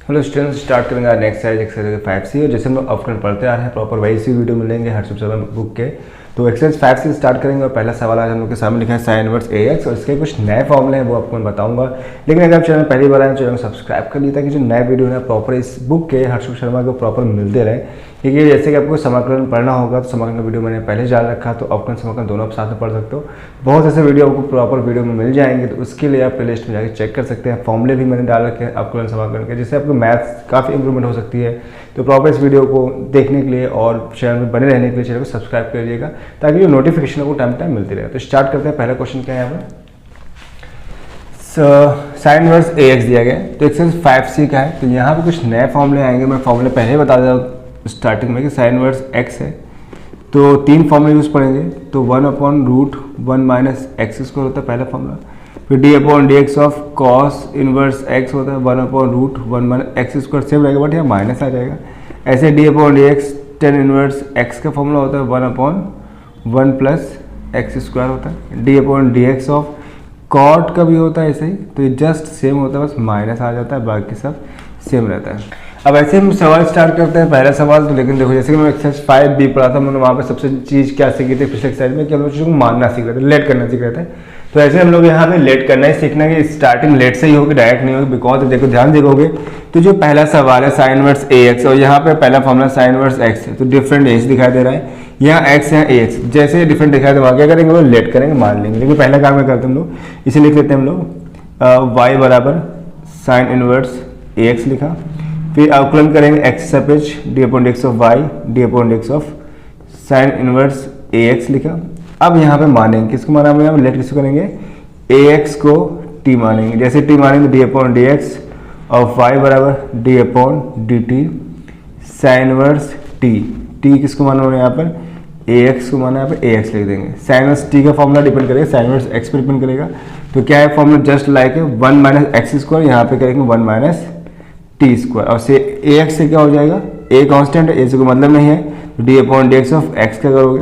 Hello students, start करेंगे आज next exercise 5C। और जैसे हम लोग अवकलन पढ़ते आ रहे हैं प्रॉपर वही सी वीडियो मिलेंगे HarSwroop शर्मा बुक के। तो एक्सरसाइज 5 से स्टार्ट करेंगे और पहला सवाल आज हम लोग के सामने लिखा है साइन इनवर्स AX और इसके कुछ नए फॉर्मूले हैं वो आपको मैं बताऊंगा। लेकिन अगर आप चैनल पहली बार आए चैनल को सब्सक्राइब कर लीजिए ताकि जो नए वीडियो है प्रॉपर इस बुक के HarSwroop शर्मा को प्रॉपर मिलते रहे। क्योंकि जैसे कि आपको समाकलन पढ़ना होगा तो समाकलन का वीडियो मैंने पहले डाल रखा, तो अवकलन समाकलन दोनों आप साथ में पढ़ सकते हो। बहुत ऐसे वीडियो आपको प्रॉपर वीडियो में मिल जाएंगे, तो उसके लिए आप प्लेलिस्ट में जाकर चेक कर सकते हैं। फॉर्मूले भी मैंने डाल रखे हैं अवकलन समाकलन के, जिससे आपको मैथ्स काफ़ी इंप्रूवमेंट हो सकती है। तो प्रॉपर इस वीडियो को देखने के लिए और चैनल में बने रहने के लिए चैनल को सब्सक्राइब कर लीजिएगा ताकि जो नोटिफिकेशन आपको टाइम टाइम मिलती रहे। तो स्टार्ट करते हैं। पहला क्वेश्चन क्या है यहाँ पर, साइन इनवर्स AX दिया गया है। तो एक्सरसाइज 5C का है। तो यहाँ पे कुछ नए फॉर्मूले आएंगे। मैं फॉर्मूले पहले बता देता स्टार्टिंग में कि साइन इनवर्स X है तो तीन फॉर्मूले यूज़ पड़ेंगे। तो 1/√1 - x² होता है पहला फॉर्मूला। फिर d/dx of cos inverse x होता है 1/√1 - x² सेम रहेगा, बट यहाँ माइनस आ जाएगा। ऐसे d/dx tan इनवर्स x का फॉर्मूला होता है 1/1 + x² होता है। d/dx ऑफ कॉट का भी होता है ऐसे ही, तो ये जस्ट सेम होता है, बस माइनस आ जाता है, बाकी सब सेम रहता है। अब ऐसे हम सवाल स्टार्ट करते हैं। पहला सवाल तो लेकिन देखो, जैसे कि मैं एक्सरसाइज 5B पढ़ा था, मैंने वहाँ पे सबसे चीज़ क्या सीखी थी पिछले एक्सरसाइज में कि हम लोग चीज़ों को मानना सीख रहे थे, लेट करना सीख रहे थे। तो ऐसे हम लोग यहाँ पे लेट करना ही सीखना है कि स्टार्टिंग लेट से ही होगी, डायरेक्ट नहीं होगी। बिकॉज देखो ध्यान देखोगे तो जो पहला सवाल है साइन इनवर्स AX और यहाँ पे पहला फॉर्मूला साइन इनवर्स X है, तो डिफरेंट एज दिखाई दे रहा है। यहाँ X यहाँ AX, जैसे डिफरेंट दिखाई दे वहाँ क्या करेंगे, वो लेट करेंगे, मान लेंगे। लेकिन पहला काम क्या करते हैं हम लोग, इसे लिख लेते हैं हम लोग y बराबर साइन इनवर्स AX लिखा। फिर अवकलन करेंगे x सापेक्ष d/dx of y d/dx of sine inverse AX लिखा। अब यहाँ पे मानेंगे, किसको माना हम यहाँ लेट किसको करेंगे, AX को t मानेंगे। जैसे t मानेंगे d/dx ऑफ y बराबर d/dt साइन इनवर्स t किसको माना उन्होंने यहाँ पर AX को माना, यहाँ पे AX लिख देंगे। साइन इनवर्स t का फॉर्मूला डिपेंड करेगा साइन इनवर्स x पर डिपेंड करेगा। तो क्या है फॉर्मूला, जस्ट लाइक 1 - x², यहाँ पे करेंगे 1 - t²। और से AX से क्या हो जाएगा, a कांस्टेंट है, a से कोई मतलब नहीं है, तो d/dx ऑफ x क्या करोगे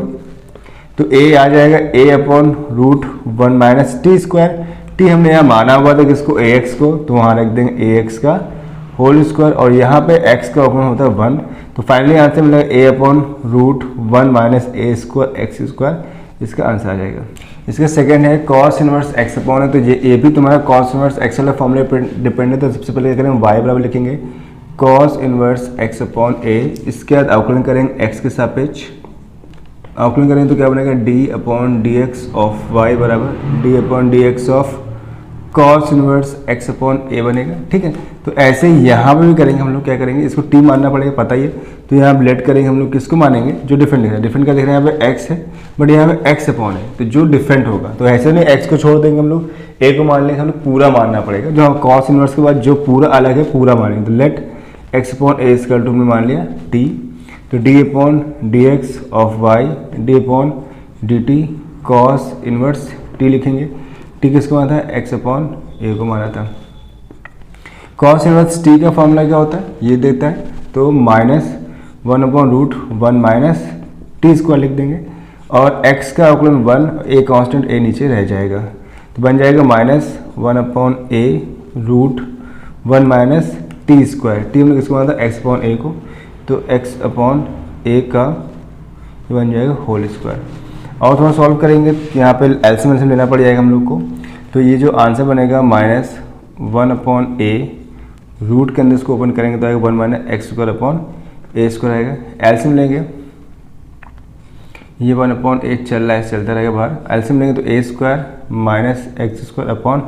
तो a आ जाएगा a/√1 - t²। t हमने यहाँ माना हुआ था किसको, AX को, तो वहाँ रख देंगे AX का होल स्क्वायर और यहाँ पे x का अवकलन होता है 1। तो फाइनली आंसर मिलेगा a/√1 - a² x²। इसका आंसर आ जाएगा। इसका सेकंड है कॉस इनवर्स x अपॉन है। तो ये भी तुम्हारा कॉस इनवर्स x वाला फॉर्मूले पर डिपेंड है। तो सबसे पहले क्या करेंगे, y बराबर लिखेंगे cos inverse x upon a। इसके बाद अवकलन करेंगे x के सापेक्ष, अवकलन करेंगे तो क्या बनेगा d/dx ऑफ y बराबर d/dx of cos inverse x upon a बनेगा। ठीक है, तो ऐसे यहाँ पे भी करेंगे हम लोग, क्या करेंगे, इसको t मानना पड़ेगा, पता ही है। तो यहाँ लेट करेंगे हम लोग, किसको मानेंगे, जो डिफरेंट दिख रहा है। डिफरेंट का दिख रहा है यहाँ पे x है, बट यहाँ पे x अपॉन है, तो जो डिफरेंट होगा। तो ऐसे नहीं x को छोड़ देंगे हम लोग, a को मान लेंगे, हम लोग पूरा मानना पड़ेगा। जो हम कॉस इनवर्स के बाद जो पूरा अलग है पूरा मानेंगे। तो let x upon a equal to में मान लिया t, तो d/dx of y d/dt cos inverse t लिखेंगे। t किसको माना था, x अपॉन a को माना था। कॉस इनवर्स t का फॉर्मूला क्या होता है, ये देता है, तो -1/√1 - t² लिख देंगे। और x का अवकलन 1, a कांस्टेंट a नीचे रह जाएगा, तो बन जाएगा -1/a√1 - t²। t हमने किसको माना था, x अपॉन a को, तो x अपॉन a का बन जाएगा होल स्क्वायर। और थोड़ा सॉल्व करेंगे, यहाँ पे एलसीएम लेना पड़ जाएगा हम लोग को। तो ये जो आंसर बनेगा -1/a, रूट के अंदर इसको ओपन करेंगे तो आएगा 1 - x² अपॉन a² आएगा। एलसीएम लेंगे, ये 1/a चल रहा है, चलता रहेगा बाहर। एलसीएम लेंगे तो a² - x² अपॉन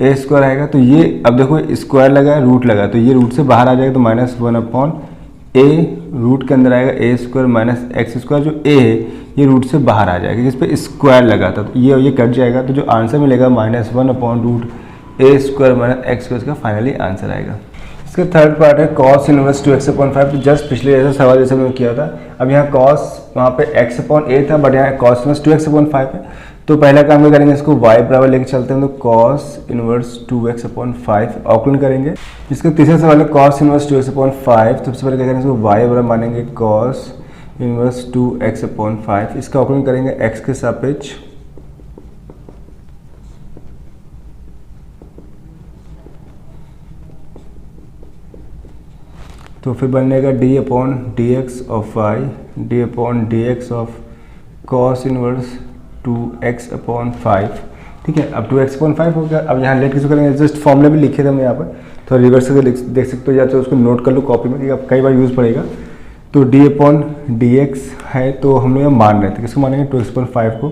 a² आएगा। तो ये अब देखो स्क्वायर लगा है, रूट लगा, तो ये रूट से बाहर आ जाएगा, तो -1/a रूट के अंदर आएगा a² - x²। जो a है ये रूट से बाहर आ जाएगा, जिस पे स्क्वायर लगा था, तो ये कट जाएगा। तो जो आंसर मिलेगा -1/√a² - x² का फाइनली आंसर आएगा। इसका थर्ड पार्ट है कॉस इनवर्स 2x/5। तो जस्ट पिछले जैसा सवाल जैसे मैंने किया था, अब यहाँ कॉस वहाँ पे x अपॉन a था, बट यहाँ कॉस इनवर्स 2x/5 है। तो पहला काम क्या करेंगे, इसको y बराबर लेके चलते हैं, तो कॉस इनवर्स 2x/5 अवकलन करेंगे। इसका तीसरा सवाल है कॉस इनवर्स 2x/5। तो सबसे पहले क्या करेंगे, इसको y बराबर मानेंगे कॉस इनवर्स 2x/5। इसका अवकलन करेंगे x के सापेक्ष, तो फिर बनेगा d upon d x of y d upon d x of cos inverse 2x upon 5, ठीक है। अब 2x अपॉन 5 हो गया। अब यहाँ लेट किसको करेंगे, जस्ट फॉर्मूला भी लिखे थे मैं यहाँ पर, तो रिवर्स करके देख सकते हो, या तो उसको नोट कर लो कॉपी में, क्योंकि अब कई बार यूज़ पड़ेगा। तो d अपॉन डी एक्स है, तो हम लोग मान रहे थे, किसको मानेंगे 2x अपॉन 5 को,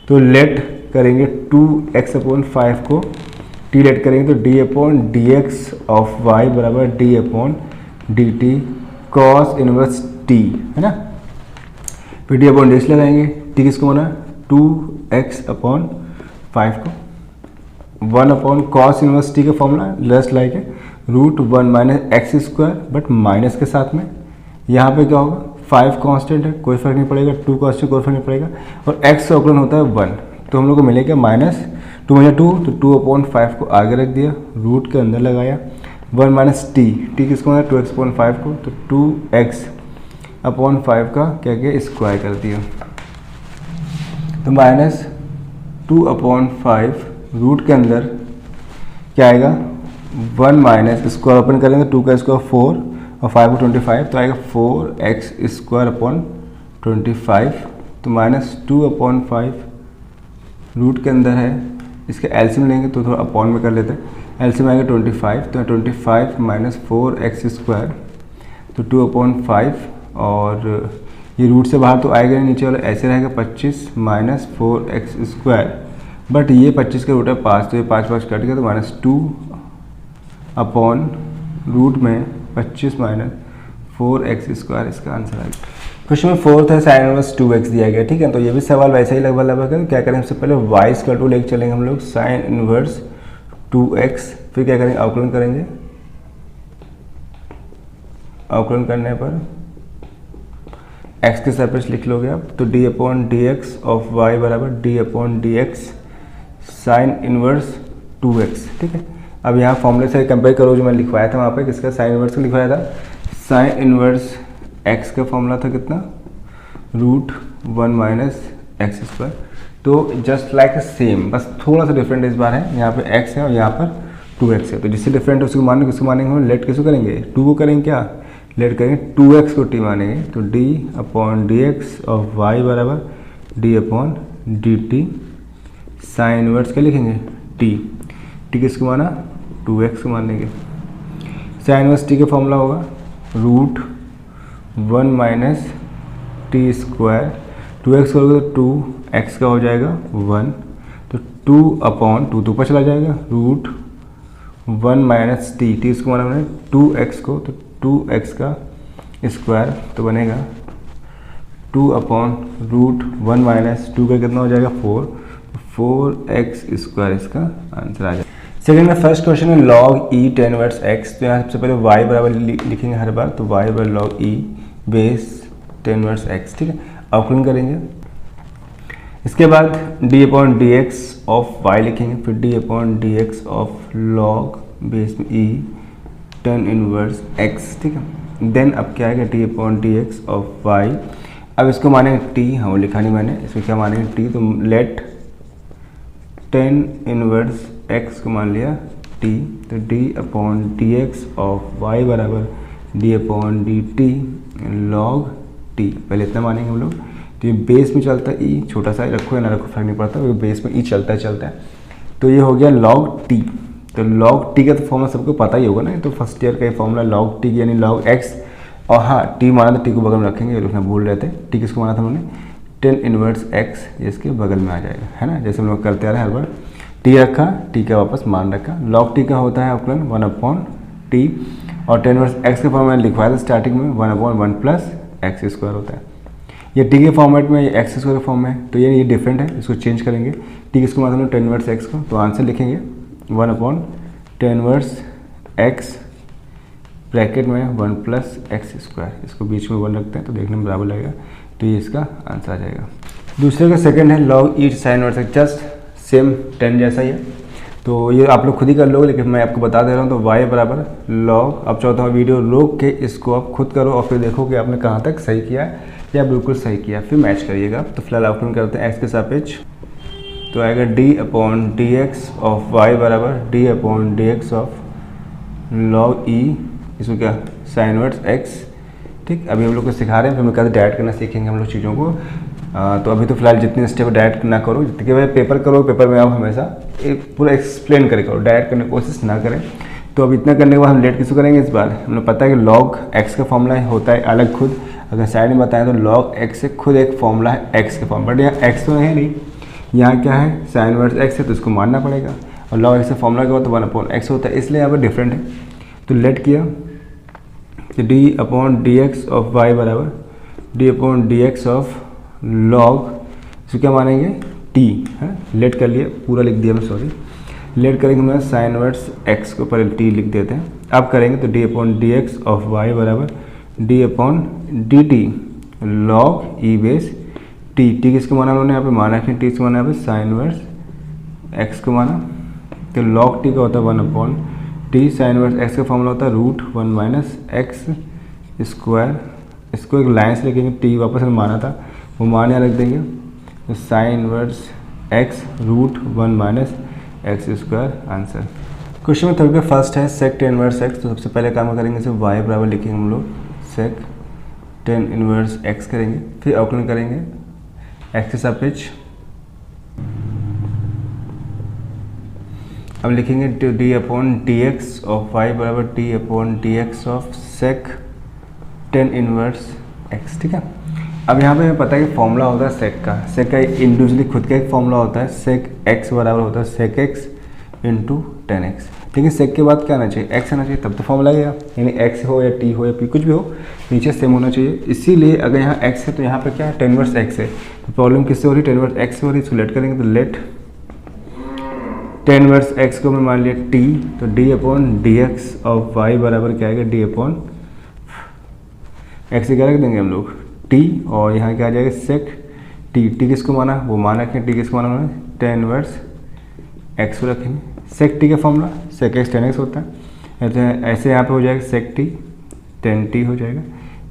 तो लेट करेंगे 2x अपॉन 5 को, t लेट करेंगे तो d upon d x of y बराबर d upon d t cos inverse t, है ना। फिर d अपॉन डी एक्स लगाएंगे, t किसको माना 2x अपॉन 5 को, 1 अपॉन कॉस इनवर्स t का फॉर्मूला जस्ट लाइक है √1 minus x square, but minus के साथ में यहाँ पे क्या होगा 5 कांस्टेंट है, कोई फर्क नहीं पड़ेगा, 2 कांस्टेंट कोई फर्क नहीं पड़ेगा, और x का अवकलन होता है 1, तो हम लोग को मिलेगा माइनस 2 में 2, तो 2 अपॉन 5 को आगे रख दिया, रूट के अंदर लगाया, 1 माइनस टी किसको है 2x अपॉन 5 को, तो 2x अपॉन 5 का क्या किया स्क्वायर कर दिया, तो माइनस 2 अपॉन 5 रूट के अंदर क्या आएगा 1 माइनस स्क्वायर ओपन करेंगे तो 2 का स्क्वायर 4 और 5 को 25, तो आएगा 4x स्क्वायर अपॉन 25, तो माइनस 2 अपॉन 5 रूट के अंदर है, इसके एलसीएम लेंगे तो थोड़ा अपॉन में कर लेते हैं, एलसीएम आएगा 25, तो 25 माइनस 4x स्क्वायर, तो 2 अपॉन 5, और ये रूट से बाहर तो आएगा नहीं, नीचे वाला ऐसे रहेगा 25 माइनस 4x स्क्वायर, बट ये 25 का रूट है 5, तो ये 5 कट गया, तो माइनस 2 अपॉन रूट में 25 माइनस 4x स्क्वायर इसका आंसर आएगा। क्वेश्चन में 4th है साइन इनवर्स 2x दिया गया, ठीक है। तो ये भी सवाल वैसे ही लगभग है, तो क्या करेंगे सबसे पहले y इक्वल टू लेके चलेंगे हम लोग साइन इनवर्स 2x, फिर क्या करेंगे अवकलन करेंगे, अवकलन करने पर x के सापेक्ष लिख लोगे आप, तो d upon d x of y बराबर d upon d x sine inverse 2x, ठीक है। अब यहाँ फॉर्मूले से कंपेयर करो जो मैंने लिखवाया था वहाँ पे, किसका साइन इनवर्स का लिखवाया था, साइन इनवर्स x का फॉर्मूला था कितना √1 माइनस एक्स स्क्वायर, तो जस्ट लाइक सेम, बस थोड़ा सा डिफरेंट इस बार है, यहाँ पे x है और यहाँ पर 2x है, तो जिससे डिफरेंट है उसको मानेंगे, किसको मानेंगे हम लेट किसको करेंगे 2 को करेंगे, क्या लेट करेंगे 2x को t मानेंगे, तो d upon d x of y बराबर d upon d t sine inverse क्या लिखेंगे t किसको माना 2x को मानेंगे, साइन इनवर्स t का फॉर्मूला होगा √1 माइनस टी स्क्वायर, 2x करोगे तो 2x का हो जाएगा 1, तो 2 अपॉन 2 तो ऊपर चला जाएगा √1 माइनस टी इसको माना मैंने 2x को, तो 2x का स्क्वायर, तो बनेगा 2 अपॉन √1 माइनस 2 का कितना हो जाएगा 4x स्क्वायर इसका आंसर आ जाएगा। सेकेंड में फर्स्ट क्वेश्चन है log e tan inverse x, तो यहाँ सबसे पहले y बराबर लिखेंगे हर बार, तो y बराबर log e base tan inverse x, ठीक है। अवकलन करेंगे, इसके बाद d upon d x of y लिखेंगे, फिर d upon d x of log base में e tan इनवर्स x, ठीक है। देन अब क्या आएगा d upon d x of y, अब इसको मानेंगे t, हाँ लिखा नहीं मैंने, इसको क्या मानेंगे t, तो लेट tan इनवर्स x को मान लिया t, तो d upon d x of y बराबर d upon d T log t, पहले इतना मानेंगे हम लोग, तो ये बेस में चलता है e, छोटा सा रखो या ना रखो फर्क नहीं पड़ता, वो बेस में e चलता है, तो ये हो गया log t, तो log t का तो फॉर्मूला सबको पता ही होगा ना, तो फर्स्ट ईयर का ये फॉर्मूला log t यानी log x, और हाँ t माना तो t को बगल में रखेंगे, ये लोग भूल रहे थे, t किसको माना था हमने tan इनवर्स x, ये इसके बगल में आ जाएगा, है ना, जैसे हम लोग करते आ रहे हैं हर बार, t रखा t का वापस मान रखा, log t का होता है अवकलन 1 अपॉन t, और tan इनवर्स x का फॉर्म मैंने लिखवाया था स्टार्टिंग में 1 अपॉन 1 प्लस एक्स स्क्वायर होता है, ये t के फॉर्मेट में, ये एक्स स्क्वायर फॉर्म में, तो ये डिफरेंट है, इसको चेंज करेंगे, t किसको माना हमने tan इनवर्स x को, तो आंसर लिखेंगे 1 upon tan inverse x bracket में 1 प्लस एक्स स्क्वायर, इसको बीच में 1 रखते हैं तो देखने में बराबर लगेगा, तो ये इसका आंसर आ जाएगा। दूसरे का सेकंड है log e sign inverse x, just same tan जैसा ही है, तो ये आप लोग खुद ही कर लोगे, लेकिन मैं आपको बता दे रहा हूँ, तो y बराबर log, अब चाहता हूँ वीडियो रोक के इसको आप खुद करो और फिर देखो कि आपने कहाँ तक सही किया है या बिल्कुल सही किया, फिर मैच करिएगा। तो फिलहाल अवकलन करते हैं x के सापेक्ष, तो आएगा d upon d x of y बराबर d upon d x of log e इसको क्या साइन इनवर्स एक्स। ठीक, अभी हम लोग को सिखा रहे हैं, फिर हम कैसे डायरेक्ट करना सीखेंगे हम लोग चीज़ों को। तो अभी तो फिलहाल जितने स्टेप डायरेक्ट ना करो, जितने भाई पेपर करो, पेपर में आप हमेशा पूरा एक्सप्लेन करके करो, डायरेक्ट करने की कोशिश ना करें। तो अब इतना करने के बाद हम लेट किसको करेंगे इस बार। हमें पता है कि लॉग एक्स का फॉर्मूला होता है अलग खुद, अगर साइड में बताएं तो लॉग एक्स से खुद एक फॉर्मूला है एक्स के फॉर्म, बट यहाँ एक्स तो है नहीं, यहाँ क्या है साइन इनवर्स एक्स है, तो इसको मानना पड़ेगा। और लॉग एक्स का फॉर्मूला क्या होता है 1/x होता है, इसलिए यहाँ पर डिफरेंट है। तो लेट किया तो d/dx ऑफ y बराबर d/dx ऑफ लॉग, इसको क्या मानेंगे t है। लेट कर लिया, पूरा लिख दिया मैं, सॉरी। लेट करेंगे हम साइन इनवर्स x को पहले t लिख देते हैं। अब करेंगे तो d/dx ऑफ y बराबर d/dt log e base t। t किसको माना उन्होंने यहाँ पे माना कि t से माना यहाँ पे साइन इनवर्स x को माना। तो लॉग t का होता है 1/t, साइन इनवर्स x का फॉर्मूला होता है √1 - x स्क्वायर। इसको एक लाइन से लिखेंगे, t वापस हमने माना था वो मान यहाँ रख देंगे, तो sign inverse x √1 - x square answer. Question number 3 का फर्स्ट है सेक टेन इनवर्स x। तो सबसे पहले काम करेंगे इसे y बराबर लिखेंगे हम लोग सेक टेन इनवर्स x करेंगे, फिर अवकलन करेंगे x के सापेक्ष। अब लिखेंगे d/dx ऑफ y बराबर d/dx of sec tan inverse x। ठीक है, अब यहाँ पे हमें पता है कि फॉर्मूला होता है सेक का इंडिविजुअली खुद का एक फॉर्मूला होता है, सेक x बराबर होता है सेक x इंटू 10x। लेकिन सेक के बाद क्या आना चाहिए, x आना चाहिए, तब तो फॉर्मूला आएगा, यानी x हो या t हो या p कुछ भी हो, नीचे सेम होना चाहिए। इसीलिए अगर यहाँ x है तो यहाँ पे क्या है टेन इनवर्स x है, तो प्रॉब्लम किससे हो रही है टेन इनवर्स x से हो रही है। इसको लेट करेंगे तो लेट टेन इनवर्स x को मैं मान लिया t, तो d/dx ऑफ y बराबर क्या आएगा d/x से क्या रख देंगे हम लोग t, और यहाँ क्या आ जाएगा सेक t किसको माना वो माना कि t किसको माना उन्होंने टेन इनवर्स x को रखेंगे। सेक t का फॉर्मूला सेक x 10x होता है, तो ऐसे यहाँ पे हो जाएगा सेक t 10t हो जाएगा।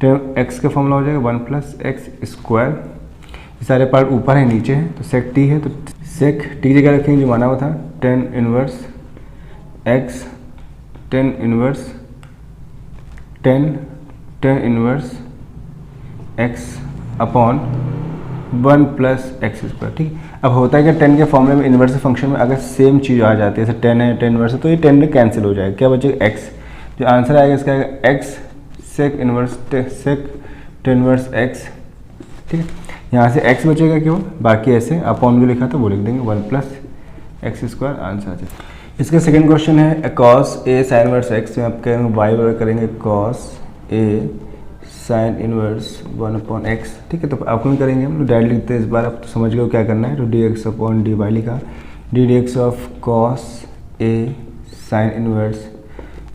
टेन x का फॉर्मूला हो जाएगा 1 + x स्क्वायर। ये सारे पार्ट ऊपर है नीचे है, तो सेक t है, तो सेक t की जगह रखेंगे जो माना हुआ था ten inverse x, tan inverse x upon 1 + x square. ठीक, अब होता है कि 10 के फॉर्मूले में इन्वर्स फंक्शन में अगर सेम चीज़ आ जाती है, जैसे 10 है 10 इनवर्स है, तो ये 10 में कैंसिल हो जाएगा, क्या बचेगा x। जो आंसर आएगा इसका आएगा x सेक टेन इनवर्स x। ठीक है, यहाँ से x बचेगा क्यों, बाकी ऐसे अपॉन जो लिखा था वो लिख देंगे 1 + x स्क्वायर आंसर आ जाएगा। इसका सेकेंड क्वेश्चन है cos a sign inverse x। तो आप करेंगे y बराबर करेंगे cos a sine inverse 1/x। ठीक है, तो अवकलन करेंगे हम लोग, डायरेक्ट लिखते हैं इस बार, आप तो समझ गए क्या करना है। तो dx/dy लिखा, ddx of cos a sine inverse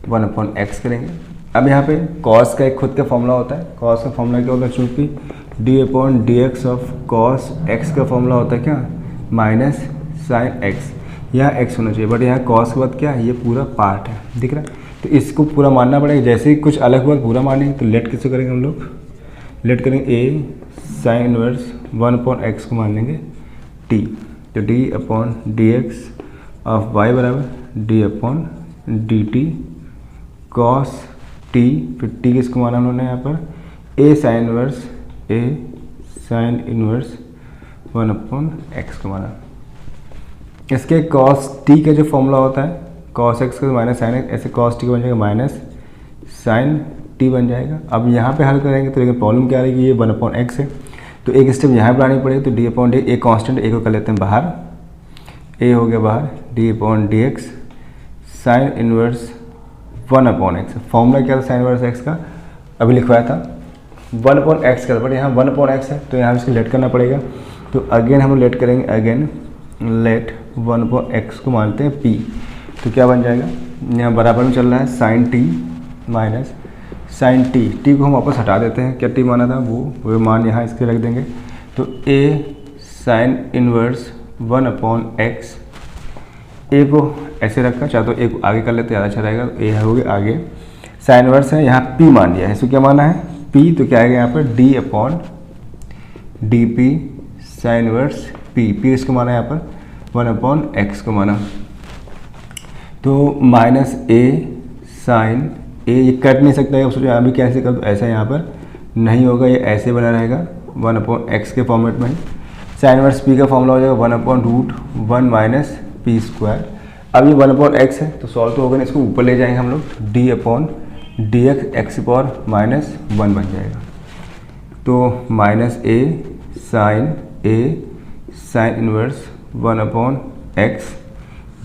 1/x करेंगे। अब यहाँ पे कॉस का एक खुद का फॉर्मूला होता है, कॉस का फॉर्मूला क्या होता है, चूँकि d/dx ऑफ कॉस x का फॉर्मूला होता है क्या माइनस साइन x, यहाँ x होना चाहिए, बट यहाँ कॉस के बाद क्या है ये पूरा पार्ट है, दिख रहा है, तो इसको पूरा मानना पड़ेगा। जैसे ही कुछ अलग हुआ पूरा मानेंगे, तो लेट किससे करेंगे हम लोग, लेट करेंगे a साइन इनवर्स 1/x को मान लेंगे t, तो d/dx ऑफ y बराबर d/dt कॉस t, फिर t किसको माना उन्होंने यहाँ पर a साइन इनवर्स 1/x को माना। इसके कॉस t का जो फॉर्मूला होता है कॉस x का माइनस साइन x, ऐसे कॉस t का बन जाएगा माइनस साइन t बन जाएगा। अब यहाँ पे हल करेंगे तो लेकिन प्रॉब्लम क्या रहेगी, ये 1/x है, तो एक स्टेप यहाँ पर आनी पड़ेगी। तो d/d एक कांस्टेंट a को कर लेते हैं बाहर, a हो गया बाहर, d/dx sine inverse 1/x। Formula क्या था साइन इनवर्स x का, अभी लिखवाया था 1/x का, बट यहाँ 1/x है, तो यहाँ इसको लेट करना पड़ेगा। तो अगेन हम लेट करेंगे, अगेन लेट 1/x को मानते हैं p, तो क्या बन जाएगा, यहाँ बराबर में चल रहा है sine t minus sine t को हम वापस हटा देते हैं, क्या t माना था वो मान यहाँ इसके रख देंगे। तो a sine inverse 1/x, a को ऐसे रखा, चाहे तो a को आगे कर लेते ज़्यादा अच्छा रहेगा, तो a हो गया आगे, साइन इनवर्स है, यहाँ p मान लिया है, इसको क्या माना है p, तो क्या आएगा यहाँ पर d/dp साइन इनवर्स p इसको माना है यहाँ पर 1/x को माना। तो माइनस a साइन ए, ये कट नहीं सकता है, सोचो यहाँ भी कैसे कर दो, ऐसा यहाँ पर नहीं होगा, ये ऐसे बना रहेगा 1/x के फॉर्मेट में। साइन इनवर्स पी का फॉर्मूला हो जाएगा 1/√1 माइनस पी स्क्वायर। अब ये 1/x है तो सॉल्व तो होगा नहीं, इसको ऊपर ले जाएंगे हम लोग, d/dx x⁻−1 बन जाएगा। तो -a साइन इनवर्स 1/x,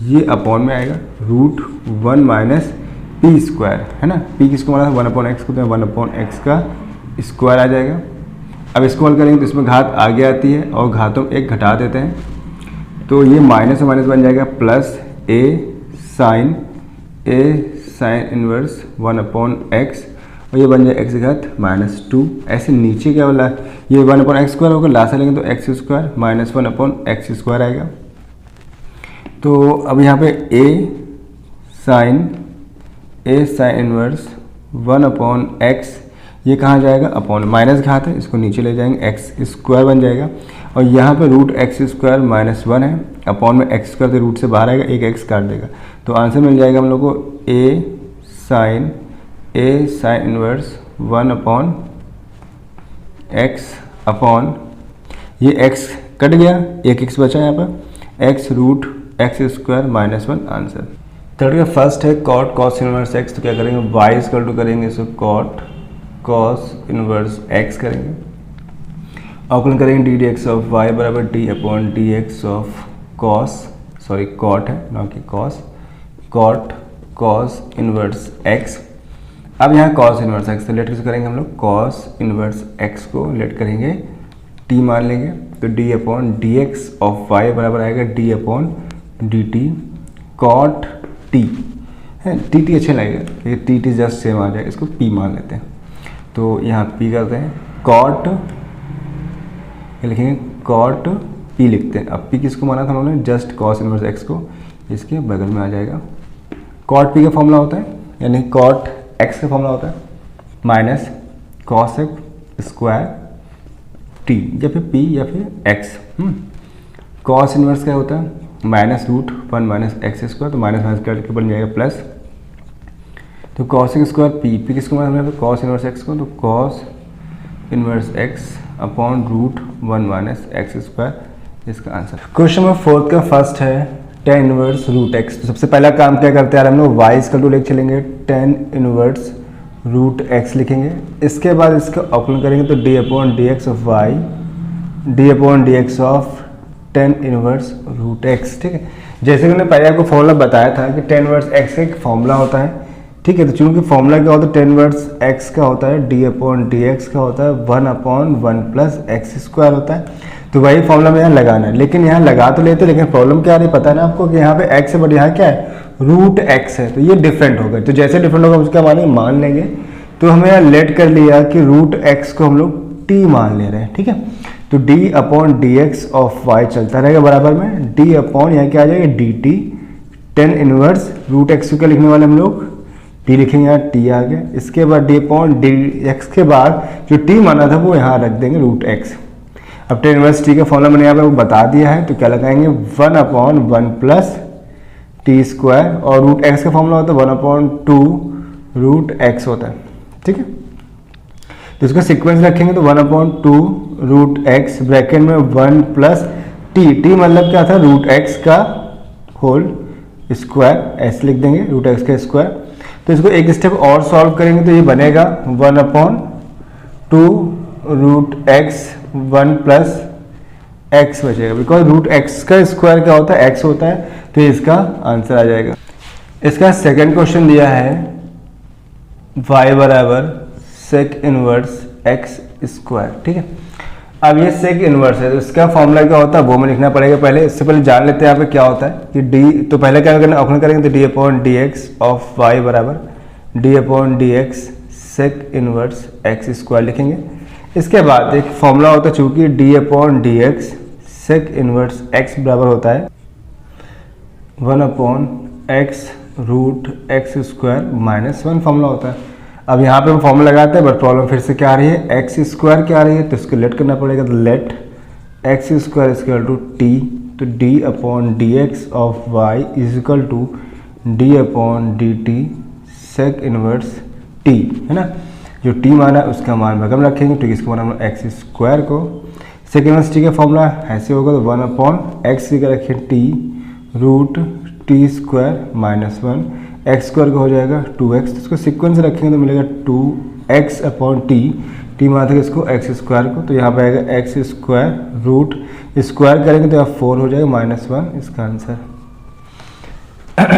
ये अपॉन में आएगा √1 माइनस पी स्क्वायर, है ना, p किसको माना था 1/x को, तो 1/x का स्क्वायर आ जाएगा। अब इसको हल करेंगे तो इसमें घात आगे आती है और घातों में एक घटा देते हैं, तो ये माइनस और माइनस बन जाएगा plus a sine inverse 1/x, और ये बन जाए x घात -2। ऐसे नीचे क्या बोला, ये 1/x स्क्वायर होगा, लास्ट लेंगे तो x square minus 1/x square आएगा। तो अब यहाँ पे a साइन इनवर्स 1/x, ये कहाँ जाएगा, अपॉन माइनस घात है, इसको नीचे ले जाएंगे, x स्क्वायर बन जाएगा। और यहाँ पे √x² -1 है, अपॉन में x स्क्वायर तो रूट से बाहर आएगा, एक x काट देगा, तो आंसर मिल जाएगा हम लोग को a sine inverse 1/x upon ये x कट गया, एक x बचा यहाँ पर, x √x² -1 आंसर। थर्ड का फर्स्ट है कॉट कॉस इनवर्स x, तो क्या करेंगे y इक्वल टू करेंगे इसको कॉट कॉस इनवर्स x करेंगे, अवकलन करेंगे ddx ऑफ y बराबर d/dx of cos, sorry cot है ना कि cos, cot cos inverse x। अब यहाँ कॉस इनवर्स x, तो लेट किस करेंगे हम लोग, कॉस इनवर्स x को लेट करेंगे t मान लेंगे, तो d/dx ऑफ y बराबर आएगा d/dt कॉट t है, टी अच्छा लगेगा, ये टी जस्ट सेम आ जाएगा, इसको p मान लेते हैं, तो यहाँ p करते हैं, कॉट ये लिखेंगे कॉट p लिखते हैं। अब p किसको माना था हम लोगों ने, जस्ट कॉस इनवर्स x को, इसके बगल में आ जाएगा। कॉट p का फॉर्मूला होता है, यानी कॉट x का फॉर्मूला होता है माइनस कॉस स्क्वायर t, या फिर p या फिर x। कॉस इनवर्स क्या होता है, -√1 माइनस x स्क्वायर, तो माइनस माइनस करके बन जाएगा प्लस, तो कॉस स्क्वायर p किसको माना है, कॉस इनवर्स x को, तो cos inverse x upon √1 minus x square, इसका आंसर। क्वेश्चन नंबर 4 का फर्स्ट है tan इनवर्स √x। तो सबसे पहला काम क्या करते हैं हम लोग, y इक्वल टू लेके चलेंगे tan इनवर्स √x लिखेंगे, इसके बाद इसका अवकलन करेंगे तो d/dx of y d/dx of tan inverse √x, ठीक है। जैसे कि मैंने पहले आपको फॉर्मूला बताया था कि tan इनवर्स x का एक फॉर्मूला होता है, ठीक है, तो चूंकि फॉर्मूला क्या होता है, tan इनवर्स x का होता है d/dx का होता है 1/1 प्लस x स्क्वायर होता है, तो वही फॉर्मूला में यहाँ लगाना है। लेकिन यहाँ लगा तो लेते, लेकिन प्रॉब्लम क्या आ रही पता है ना आपको, कि यहाँ पे x है बट यहाँ क्या है √x है, तो ये डिफरेंट होगा, तो जैसे डिफरेंट होगा उसका मान लेंगे, तो हमें यहाँ लेट कर लिया कि √x को हम लोग t मान ले रहे हैं, ठीक है, तो d/dx ऑफ y चलता रहेगा बराबर में d अपॉन यहाँ क्या आ जाएगा dt, tan इनवर्स √x को क्या लिखने वाले हम लोग t लिखेंगे, यहाँ t आ गया, इसके बाद d/dx के बाद जो t माना था वो यहाँ रख देंगे √x। अब tan इनवर्स t का फॉर्मूला मैंने यहाँ पे बता दिया है, तो क्या लगाएंगे 1/1 प्लस t स्क्वायर, और √x का फॉर्मूला होता है 1/2 √x होता है, ठीक है, तो इसका सीक्वेंस रखेंगे तो 1/2 √x ब्रैकेट में 1 प्लस t मतलब क्या था √x का होल स्क्वायर, ऐसे लिख देंगे √x का स्क्वायर। तो इसको एक स्टेप और सॉल्व करेंगे तो ये बनेगा 1/2 √x 1 प्लस x बचेगा, बिकॉज √x का स्क्वायर क्या होता है x होता है, तो इसका आंसर आ जाएगा। इसका सेकंड क्वेश्चन दिया है y बराबर सेक इनवर्स x स्क्वायर, ठीक है। अब ये सेक इनवर्स है, तो इसका फॉर्मूला क्या होता है वो हमें लिखना पड़ेगा पहले, इससे पहले जान लेते हैं यहाँ पे क्या होता है कि d, तो पहले क्या करना, अवकलन करेंगे तो d/dx ऑफ y बराबर d/dx सेक इनवर्स x स्क्वायर लिखेंगे। इसके बाद एक फॉर्मूला होता है, चूंकि d/dx सेक इनवर्स x बराबर होता है 1/x √x स्क्वायर -1 फॉर्मूला होता है। अब यहाँ पे हम फॉर्मूला लगाते हैं, बट प्रॉब्लम फिर से क्या आ रही है, x स्क्वायर क्या आ रही है, तो इसको लेट करना पड़ेगा, तो let x square equal to t, तो d/dx of y is equal to d/dt sec inverse t, है ना, जो टी माना उसका मान बगल में रखेंगे, तो इसको माना हम एक्स स्क्वायर को। सेकेंड इनवर्स टी का फॉर्मूला ऐसे होगा, तो 1/x की रखें t root t square minus 1, x square का हो जाएगा 2x, तो इसको सिक्वेंस रखेंगे तो मिलेगा 2x/t, टी माना था इसको एक्स स्क्वायर को, तो यहाँ पर आएगा एक्स स्क्वायर रूट स्क्वायर करेंगे तो यहाँ 4 हो जाएगा -1 इसका आंसर।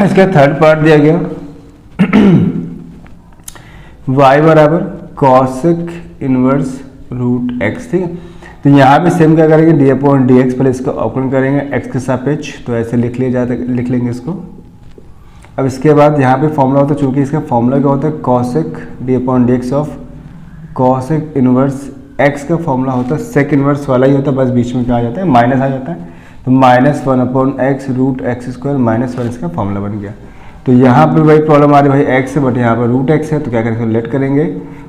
इसका थर्ड पार्ट दिया गया y बराबर कॉसेक इनवर्स रूट x, ठीक है। तो यहाँ पे सेम क्या करेंगे, d/dx पहले इसका अवकलन करेंगे x के सापेक्ष, तो ऐसे लिख लेंगे इसको। अब इसके बाद यहाँ पे फॉर्मूला होता है, चूंकि इसका फॉर्मूला क्या होता है cosec d/dx of cosec inverse x का फॉर्मूला होता है सेक इनवर्स वाला ही होता है, बस बीच में क्या आ जाता है माइनस आ जाता है, तो -1/x रूट एक्स स्क्वायर -1 इसका फॉर्मूला बन गया। तो यहाँ पे वही प्रॉब्लम आ रही है भाई x है, बट यहाँ पर रूट x है, तो क्या करेंगे लेट करेंगे,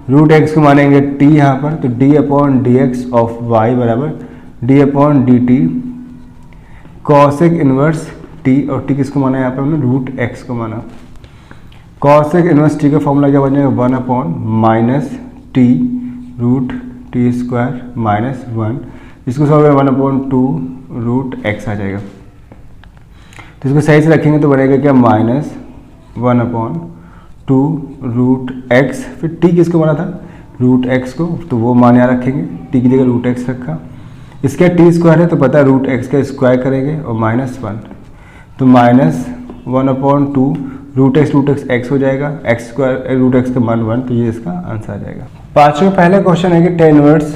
रूट x को मानेंगे t यहाँ पर, तो d/dx ऑफ y बराबर d/dt कॉसेक इनवर्स t, और t किसको माना यहाँ पर हमने रूट x को माना। कॉसेक इनवर्स t का फॉर्मूला क्या बन जाएगा 1/-t रूट टी स्क्वायर -1, इसको सॉल्व 1/2 रूट x आ जाएगा। तो इसको सही से रखेंगे तो बनेगा क्या -1/2 रूट x, फिर t किसको माना था रूट x को, तो वो मान यहाँ रखेंगे, t की जगह रूट x रखा। इसका t स्क्वायर है तो पता है रूट x का स्क्वायर करेंगे और -1, तो -1/2 रूट x x हो जाएगा, x स्क्वायर रूट x का मान 1, तो ये इसका आंसर आ जाएगा। पाँचवें पहला क्वेश्चन है कि tan inverse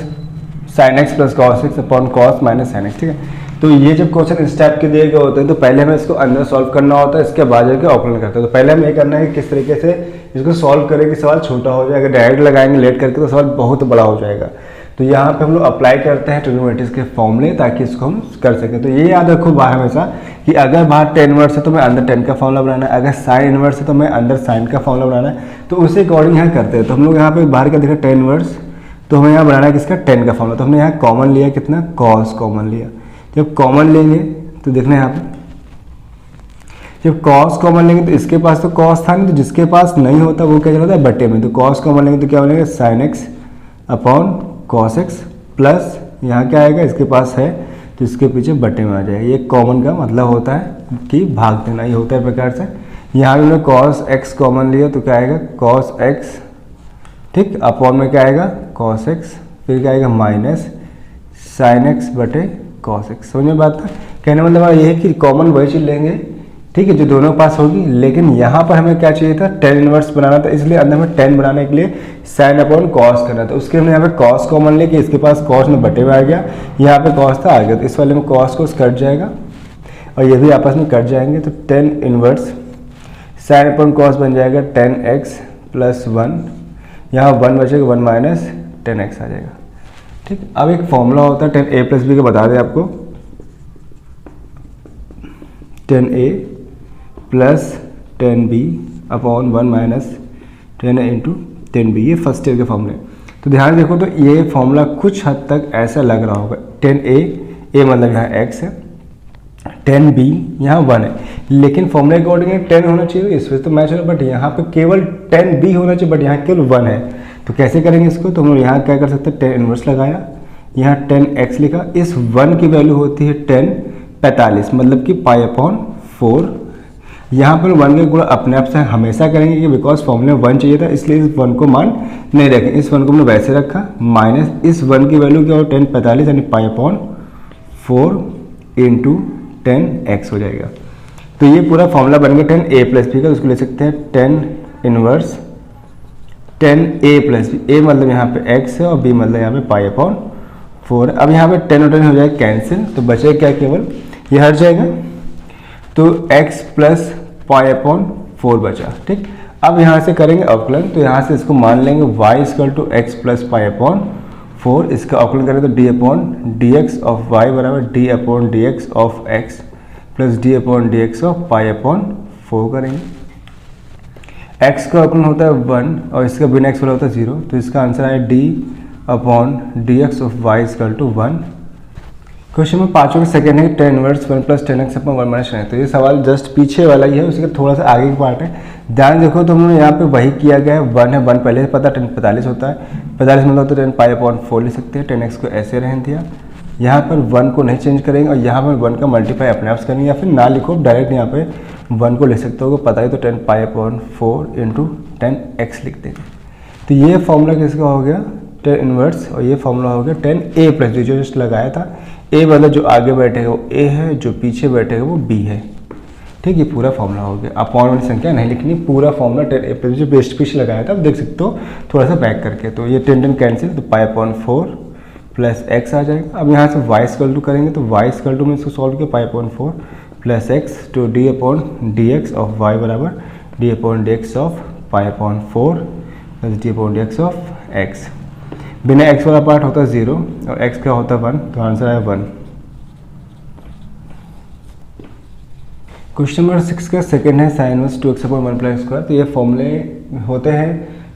sin x plus cos x upon cos minus sin x, ठीक है। तो ये जब क्वेश्चन इस टाइप के दिए गए होते हैं तो पहले हमें इसको अंदर सॉल्व करना होता है, इसके बाद जाकर अवकलन करते हैं। तो पहले हमें ये करना है कि किस तरीके से इसको सॉल्व करें कि सवाल छोटा हो जाए, अगर डायरेक्ट लगाएंगे लेट करके तो सवाल बहुत बड़ा हो जाएगा। तो यहाँ पे हम लोग अप्लाई करते हैं ट्रिग्नोमेट्री के फॉर्मूले ताकि इसको हम कर सकें। तो ये याद रखो बाहर हमेशा कि अगर बाहर tan इनवर्स है तो मैं अंदर tan का फॉर्मूला बनाना है, अगर sin इनवर्स है तो मैं अंदर sin का फॉर्मूला बनाना है, तो उसी अकॉर्डिंग यहाँ करते हैं। तो हम लोग यहाँ पे बाहर का देखा tan इनवर्स, तो हमें यहाँ बनाना है किसका tan का फॉर्मूला, तो हमने यहाँ कॉमन लिया कितना cos कॉमन लिया। जब कॉमन लेंगे तो देखना यहाँ पे, जब cos कॉमन लेंगे तो इसके पास तो cos था नहीं, तो जिसके पास नहीं होता वो क्या चलाता है बटे में, तो cos कॉमन लेंगे तो क्या बनेगा sin x upon cos x plus यहाँ क्या आएगा इसके पास है तो इसके पीछे बटे में आ जाएगा। ये कॉमन का मतलब होता है कि भाग देना, ये होता है प्रकार से। यहाँ भी हमने cos x कॉमन लिया तो क्या आएगा cos x, ठीक, अपॉन में क्या आएगा cos x, फिर क्या आएगा माइनस sin x बटे cos x। समझ में बात था, कहने मतलब हमारा ये है कि कॉमन वही चीज लेंगे, ठीक है, जो दोनों के पास होगी, लेकिन यहाँ पर हमें क्या चाहिए था tan इनवर्स बनाना था, इसलिए अंदर में tan बनाने के लिए sin अपॉन cos करना था। उसके लिए हमने यहाँ पे cos कॉमन लेके इसके पास cos में बटे में आ गया, यहाँ पे cos था आ गया, तो इस वाले में cos को कट जाएगा और ये भी आपस में कट जाएंगे, तो tan inverse sin upon cos बन जाएगा tan x प्लस 1, यहाँ 1 बचेगा 1 माइनस tan x आ जाएगा, ठीक। अब एक फॉर्मूला होता है tan a प्लस बी का, बता दें आपको, tan a plus tan b upon 1 minus tan a into tan b, ये फर्स्ट ईयर के फॉर्मूले। तो ध्यान देखो तो ये फॉर्मूला कुछ हद तक ऐसा लग रहा होगा, tan a मतलब यहाँ x है, tan b यहाँ 1 है, लेकिन फॉर्मूले के अकॉर्डिंग 10 होना चाहिए, इस वजह से तो मैच हो रहा है, बट यहाँ पे केवल tan b होना चाहिए, बट यहाँ केवल 1 है। तो कैसे करेंगे इसको, तो हम लोग यहाँ क्या कर सकते हैं, tan इनवर्स लगाया, यहाँ tan x लिखा, इस 1 की वैल्यू होती है tan 45, मतलब कि पाई अपॉन 4। यहाँ पर 1 का गुणा अपने आप से हमेशा करेंगे कि बिकॉज फॉर्मूले 1 चाहिए था, इसलिए इस 1 को मान नहीं रखें, इस 1 को हमने वैसे रखा, माइनस इस 1 की वैल्यू क्या हो tan 45 यानी पाई अपॉन 4 इंटू tan x हो जाएगा। तो ये पूरा फॉर्मूला बन गया tan a प्लस बी का, उसको ले सकते हैं tan inverse tan a plus b, a मतलब यहाँ पे x है और b मतलब यहाँ पे पाई अपॉन 4। अब यहाँ पे 10 और 10 हो जाएगा कैंसिल, तो बचेगा क्या, केवल ये हट जाएगा, तो x प्लस पाई अपॉन 4 बचा, ठीक। अब यहाँ से करेंगे अवकलन, तो यहाँ से इसको मान लेंगे y equal to x plus pi upon 4, इसका अवकलन करें तो d upon d x of y बराबर d upon d x of x plus d upon d x of pi upon 4 करेंगे। x का अवकलन होता है 1 और इसका बिना x वाला होता है 0, तो इसका आंसर है d upon d x of y equal to 1। Question में पाँचों का सेकंड है टेन इनवर्स 1 + 10x अपॉन 1 - 10। तो ये सवाल जस्ट पीछे वाला ही है, उसके थोड़ा सा आगे का पार्ट है। ध्यान देखो तो हमने यहाँ पे वही किया गया है, 1 है, 1 पहले से पता, 10 45 होता है, 45 मतलब तो 10 π/4 लिख सकते हैं। 10x को ऐसे रहने दिया, यहाँ पर 1 को नहीं चेंज करेंगे और यहाँ पर 1 का मल्टीप्लाई अपने आप करेंगे, या फिर ना लिखो डायरेक्ट यहाँ पे 1 को लिख सकते हो, पता है तो 10 π/4 × 10x लिख देंगे। तो ये फॉर्मूला किसका हो गया, 10 इनवर्स, और ये फॉर्मूला हो गया 10a+b जो जस्ट लगाया था। a मतलब जो आगे बैठेगा वो a है, जो पीछे बैठेगा वो b है। ठीक, ये पूरा फॉर्मूला हो गया। अपॉन वाली संख्या नहीं लिखनी, पूरा फॉर्मूला 10a+b जो बेस्ट पीछे लगाया था, आप देख सकते हो थोड़ा सा बैक करके। तो ये 10 कैंसिल, तो π/4 + x आ जाएगा। अब यहाँ से y = करेंगे, तो y में इसको सॉल्व किया, π/4 + x, तो d/dx ऑफ y बराबर d/dx of π/4 + d/dx of x। बिना x वाला पार्ट होता है 0 और x का होता है 1, तो आंसर है 1। क्वेश्चन नंबर 6 का सेकंड है sin inverse 2x upon 1 + x²। तो ये फॉर्मूले होते हैं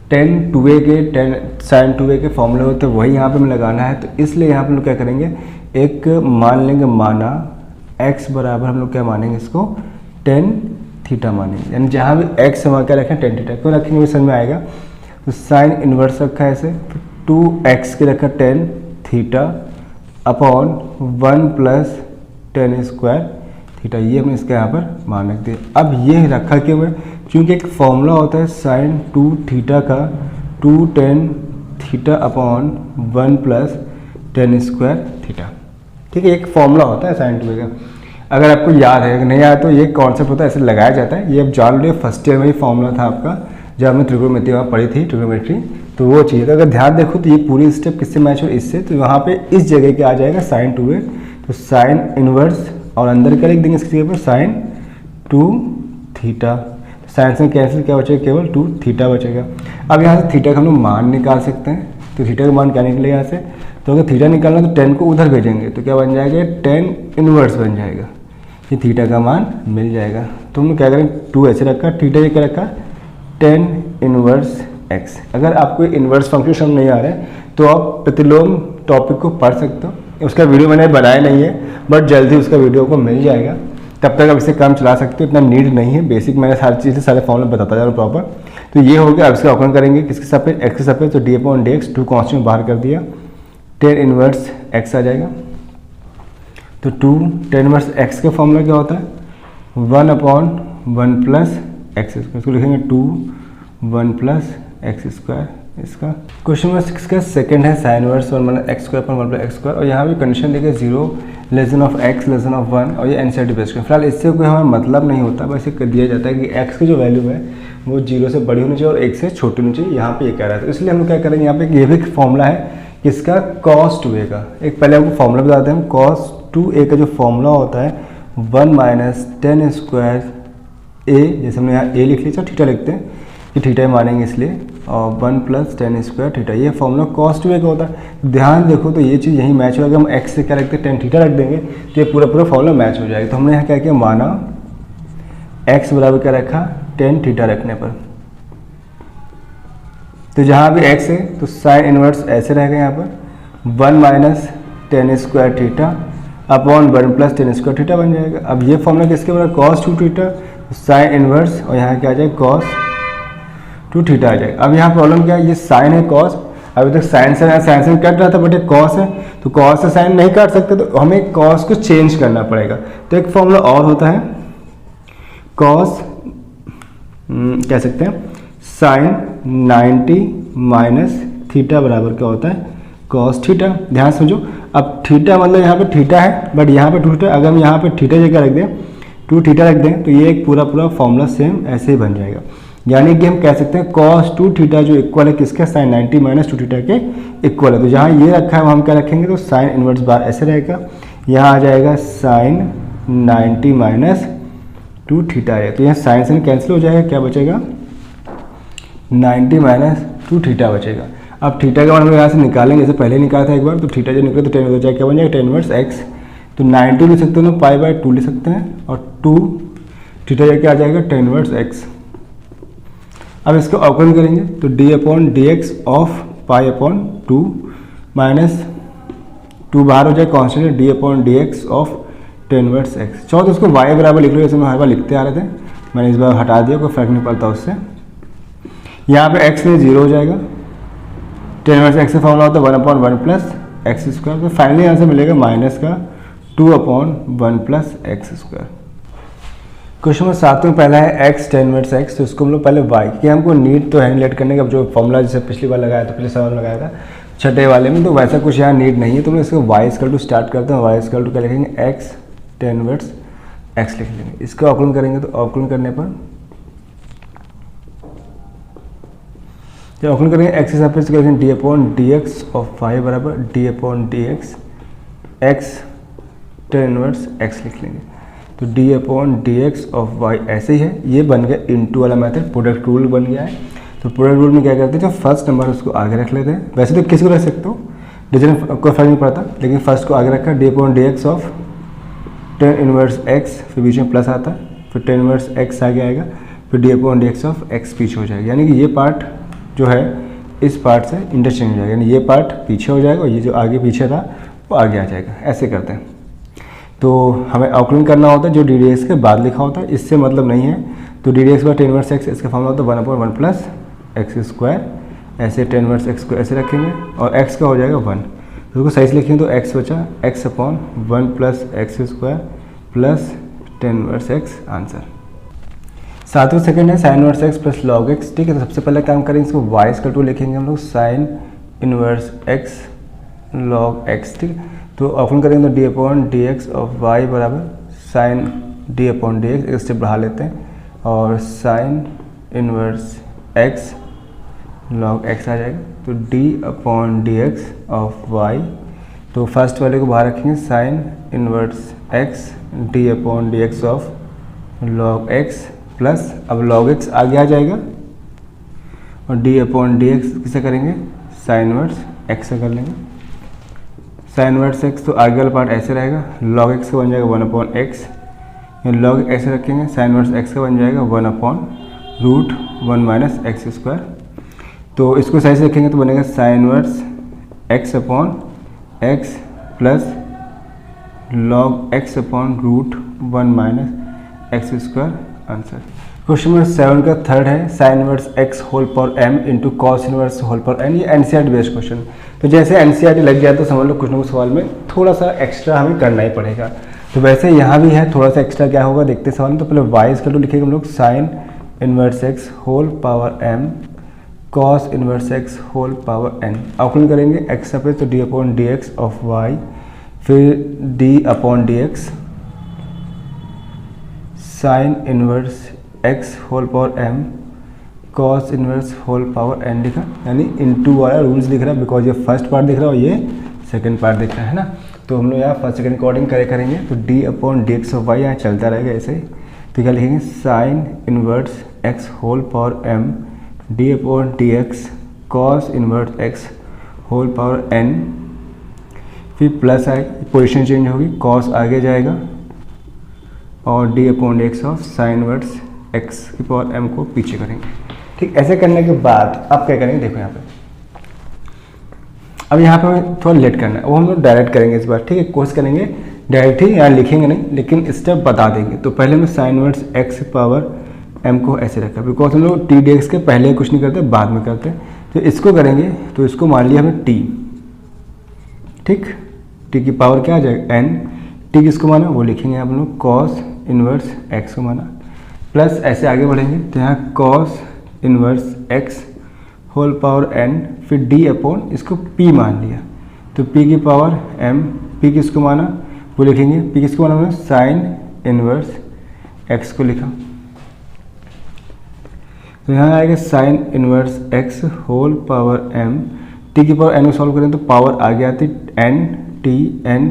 10 2a के, 10 sin 2a के फॉर्मूले होते हैं, वही यहाँ पे हमें लगाना है। तो इसलिए यहाँ पे हम लोग क्या करेंगे, एक मान लेंगे, माना x बराबर हम लोग क्या मानेंगे, इसको tan थीटा मानेंगे, यानी जहाँ भी x वहाँ क्या रखें tan थीटा। क्यों रखेंगे समझ में आएगा। तो sin इनवर्स रखा है ऐसे, 2x के रखा tan theta upon 1 + tan² theta, ये हमने इसके यहाँ पर मान रख दिया। अब ये रखा क्यों है, क्योंकि एक फॉर्मूला होता है sin 2 थीटा का 2 tan theta upon 1 + tan² theta. ठीक है, एक फॉर्मूला होता है sin 2 का। अगर आपको याद है, अगर नहीं आया तो ये कॉन्सेप्ट होता है, ऐसे लगाया जाता है। ये आप जान लो, फर्स्ट ईयर में ही फॉर्मूला था आपका, जब हमने ट्रिग्नोमेट्री वहाँ पढ़ी थी, ट्रिग्नोमेट्री, तो वो चीज़। तो अगर ध्यान देखो तो ये पूरी स्टेप किससे मैच हो, इससे। तो वहाँ पे इस जगह के आ जाएगा sin 2a, तो sin इनवर्स और अंदर क्या लिख देंगे इसकी जगह पर sin 2 थीटा। साइन से कैंसिल, क्या बचेगा, केवल 2 थीटा बचेगा। अब यहाँ से थीटा का हम लोग मान निकाल सकते हैं। तो थीटा का मान क्या निकलेगा यहाँ से, तो अगर थीटा निकालना तो 10 को उधर भेजेंगे, तो क्या बन जाएगा, 10 इनवर्स बन जाएगा। ये थीटा का मान मिल जाएगा। तो हम लोग क्या करेंगे, 2 ऐसे रखा, थीटा ये क्या रखा, 10 इनवर्स x। अगर आपको इनवर्स फंक्शन समझ नहीं आ रहा है तो आप प्रतिलोम टॉपिक को पढ़ सकते हो। उसका वीडियो मैंने बनाया नहीं है, बट जल्दी उसका वीडियो को मिल जाएगा। तब तक आप इसे काम चला सकते हो, इतना नीड नहीं है। बेसिक मैंने सारी चीज़ें, सारे फॉर्मूले बताता जा रहा हूँ प्रॉपर। तो ये हो गया। अब इसका अवकलन करेंगे किसके सापेक्ष, x के सापेक्ष। तो d/dx 2 कांस्टेंट बाहर कर दिया, 10 इनवर्स x आ जाएगा। तो 2 10 इनवर्स x का फॉर्मूला क्या होता है, 1/1 + x²। इसको लिखेंगे 2 1 + x²। इसका क्वेश्चन नंबर 6 का सेकंड है sin inverse 1 - x² upon 1 + x²। और यहाँ भी कंडीशन देखिए 0 x <1, और ये एनसीईआरटी बेस्ड है। फिलहाल इससे कोई हमारा मतलब नहीं होता, बस ये कर दिया जाता है कि x की जो वैल्यू है वो 0 से बड़ी होनी चाहिए और 1 से छोटी होनी चाहिए। यहाँ पे ये कह रहा है, तो इसलिए हम लोग क्या करेंगे, यहाँ पे ये भी फॉर्मूला है किसका, cos 2a का। एक पहले आपको फॉर्मूला बताते हैं। cos 2a का जो फॉर्मूला होता है 1 - tan² a, जैसे हमने यहाँ a लिख लिया, थीटा लिखते हैं कि थीटा मानेंगे इसलिए, और 1 + tan² थीटा, ये फॉर्मूला cos 2a का होता है। ध्यान देखो तो ये चीज़ यही मैच होगा। हम x से क्या रखते हैं, tan थीटा रख देंगे, तो ये पूरा फॉर्मूला मैच हो जाएगा। तो हमने यहाँ क्या किया, माना x बराबर क्या रखा, tan थीटा रखने पर। तो जहाँ भी x है तो sin इनवर्स ऐसे रहेगा, यहाँ पर 1 - tan² theta upon 1 + tan² theta बन जाएगा। अब ये फॉर्मूला किसके बराबर, cos 2 थीटा, sin इनवर्स, और यहाँ क्या आ जाएगा, cos 2 थीटा आ जाएगा। अब यहाँ प्रॉब्लम क्या है, ये साइन है cos, अभी तक साइन से कट रहा था, बट ये cos है, तो cos से साइन नहीं काट सकते, तो हमें cos को चेंज करना पड़ेगा। तो एक फॉर्मूला और होता है cos, कह सकते हैं sin 90 - थीटा बराबर क्या होता है, cos थीटा। ध्यान समझो, अब थीटा मतलब यहाँ पे थीटा है, बट यहाँ पे 2 थीटा। अगर हम यहाँ पे थीटा जगह रख दें, 2 थीटा रख दें, तो ये एक पूरा फॉर्मूला सेम ऐसे ही बन जाएगा। यानी कि हम कह सकते हैं cos 2 थीटा जो इक्वल है किसके, sin 90 - 2 थीटा के इक्वल है। तो जहाँ ये रखा है हम क्या रखेंगे, तो sin इनवर्स बार ऐसे रहेगा, यहाँ आ जाएगा sin 90 - 2 थीटा है। तो यहाँ साइन से कैंसिल हो जाएगा, क्या बचेगा, 90 - 2 थीटा बचेगा। अब थीटा का मान हम लोग यहाँ से निकालेंगे, जैसे पहले निकाला था एक बार। तो थीटा जो निकले तो 10 हो जाएगा, क्या बन जाएगा, tan इनवर्स x। तो 90 लिख सकते हो ना, π/2 लिख सकते हैं, और 2 थीटा क्या आ जाएगा, tan इनवर्स x। अब इसको अवकलन करेंगे, तो d/dx ऑफ π/2 - 2 बाहर हो जाए constant D upon d x of ten inverse x. चाहो तो उसको y बराबर लिख लो, जैसे मैं हर बार लिखते आ रहे थे, मैंने इस बार हटा दिया, कोई फर्क नहीं पड़ता उससे। यहाँ पे x में 0 हो जाएगा, टेन इनवर्स एक्स का फॉर्मूला होता है 1/1 प्लस एक्स स्क्वायर, तो फाइनली आंसर मिलेगा माइनस का 2/1 plus x square. Question number 7 में पहला है x टेन इनवर्स x, तो इसको हम लोग पहले y, क्योंकि हमको नीड तो है लेट करने का, जो फॉर्मूला जैसे पिछली बार लगाया था, पिछले सवाल लगाया था छठे वाले में, तो वैसा कुछ यहाँ नीड नहीं है। तो हम इसको y इक्वल टू स्टार्ट करते हैं, y इक्वल टू क्या लिखेंगे, x टेन इनवर्स x लिख लेंगे। इसका अवकलन करेंगे, तो अवकलन करने पर जब अवकलन करेंगे x के सापेक्ष तो करेंगे d upon d x of y बराबर d upon d x x tan inverse x लिख लेंगे। तो d upon d x of y ऐसे ही है, ये बन गया इनटू वाला मेथड, प्रोडक्ट रूल बन गया है। तो प्रोडक्ट रूल में क्या करते हैं, जो फर्स्ट नंबर उसको आगे रख लेते हैं, वैसे तो किसी को रख सकते हो, डिजन कोई फर्क नहीं पड़ता, लेकिन फर्स्ट को आगे रखा, D upon d x of ten inverse x, फिर बीच में प्लस आता है, फिर टेन इनवर्स एक्स आगे आएगा, फिर d upon d x of x पीछे हो जाएगा, यानी कि ये पार्ट जो है इस पार्ट से इंटरचेंज हो जाएगा, यानी ये पार्ट पीछे हो जाएगा और ये जो आगे पीछे था वो आगे आ जाएगा। ऐसे करते हैं। तो हमें अवकलन करना होता है जो डी डी एक्स के बाद लिखा होता है, इससे मतलब नहीं है। तो D D x by ten inverse x, इसका फॉर्मूला होता है 1/1 प्लस एक्स स्क्वायर, ऐसे टेन इनवर्स एक्स को ऐसे रखेंगे और एक्स का हो जाएगा 1, तो उसको सही से लिखेंगे तो एक्स बचा x upon 1 plus x square plus tan inverse x answer. 7वां सेकंड है sine inverse x plus log x, ठीक है। तो सबसे पहले काम करेंगे, इसको वाई इक्वल टू लिखेंगे हम लोग sine inverse x log x, ठीक है। तो अवकलन करेंगे तो d upon d x of y बराबर sine d upon d x, एक स्टेप बढ़ा लेते हैं, और sine inverse x log x आ जाएगा। तो d upon d x of y, तो फर्स्ट वाले को बाहर रखेंगे, sine inverse x d upon d x of log x plus, अब लॉग एक्स आगे आ जाएगा और डी अपॉन डी एक्स किसे करेंगे, साइन इनवर्स एक्स से कर लेंगे। साइन इनवर्स एक्स तो आगे वाला पार्ट ऐसे रहेगा, लॉग एक्स का बन जाएगा 1 एक्स, लॉग ऐसे रखेंगे, साइन इनवर्स एक्स का बन जाएगा 1/√1 माइनस एक्स स्क्वायर। तो इसको सही से रखेंगे तो बनेगा sine inverse x upon x plus log x upon √1 minus x square answer. Question number 7 का थर्ड है sine inverse x whole power m into cos inverse whole power n, ये एनसीईआरटी बेस्ड क्वेश्चन। तो जैसे NCERT लग गया तो समझ लो कुछ ना कुछ सवाल में थोड़ा सा एक्स्ट्रा हमें करना ही पड़ेगा। तो वैसे यहाँ भी है, थोड़ा सा एक्स्ट्रा क्या होगा देखते सवाल में। तो पहले y इक्वल टू लिखेंगे हम लोग sine inverse x whole power m cos inverse x whole power n। अवकलन करेंगे x पे तो d upon d x of y, फिर d upon d x sine inverse x whole power m cos inverse whole power n लिखा, यानी into वाला rules लिख रहा है, बिकॉज ये फर्स्ट पार्ट दिख रहा है और ये सेकंड पार्ट दिख रहा है ना। तो हम लोग यहाँ फर्स्ट सेकंड अकॉर्डिंग करेंगे। तो d upon d x of y यहाँ चलता रहेगा ऐसे ही। तो क्या लिखेंगे, sine inverse x whole power m d upon d x cos inverse x whole power n, फिर प्लस आएगा, पोजिशन चेंज होगी, कॉस आगे जाएगा और d upon d x of sine inverse x की पावर m को पीछे करेंगे। ठीक, ऐसे करने के बाद अब क्या करेंगे, देखो यहाँ पे, अब यहाँ पे हमें थोड़ा लेट करना है, वो हम लोग डायरेक्ट करेंगे इस बार, ठीक है। कोशिश करेंगे डायरेक्ट ही, यहाँ लिखेंगे नहीं, लेकिन स्टेप बता देंगे। तो पहले में sign inverse x power m को ऐसे रखा, बिकॉज हम लोग टी डी एक्स के पहले कुछ नहीं करते, बाद में करते। तो इसको करेंगे, तो इसको मान लिया हमें t, ठीक, t की पावर क्या आ जाएगा n, t किसको माना वो लिखेंगे हम लोग कॉस इनवर्स x को माना, प्लस ऐसे आगे बढ़ेंगे तो यहाँ cos inverse x whole power n, फिर d अपॉन इसको p मान लिया, तो p की पावर m, p किसको माना वो लिखेंगे, p किसको माना हमने साइन इनवर्स x को लिखा। तो यहाँ आएगा sine inverse x whole power m, t की पावर n को सॉल्व करें तो पावर आगे आती n t n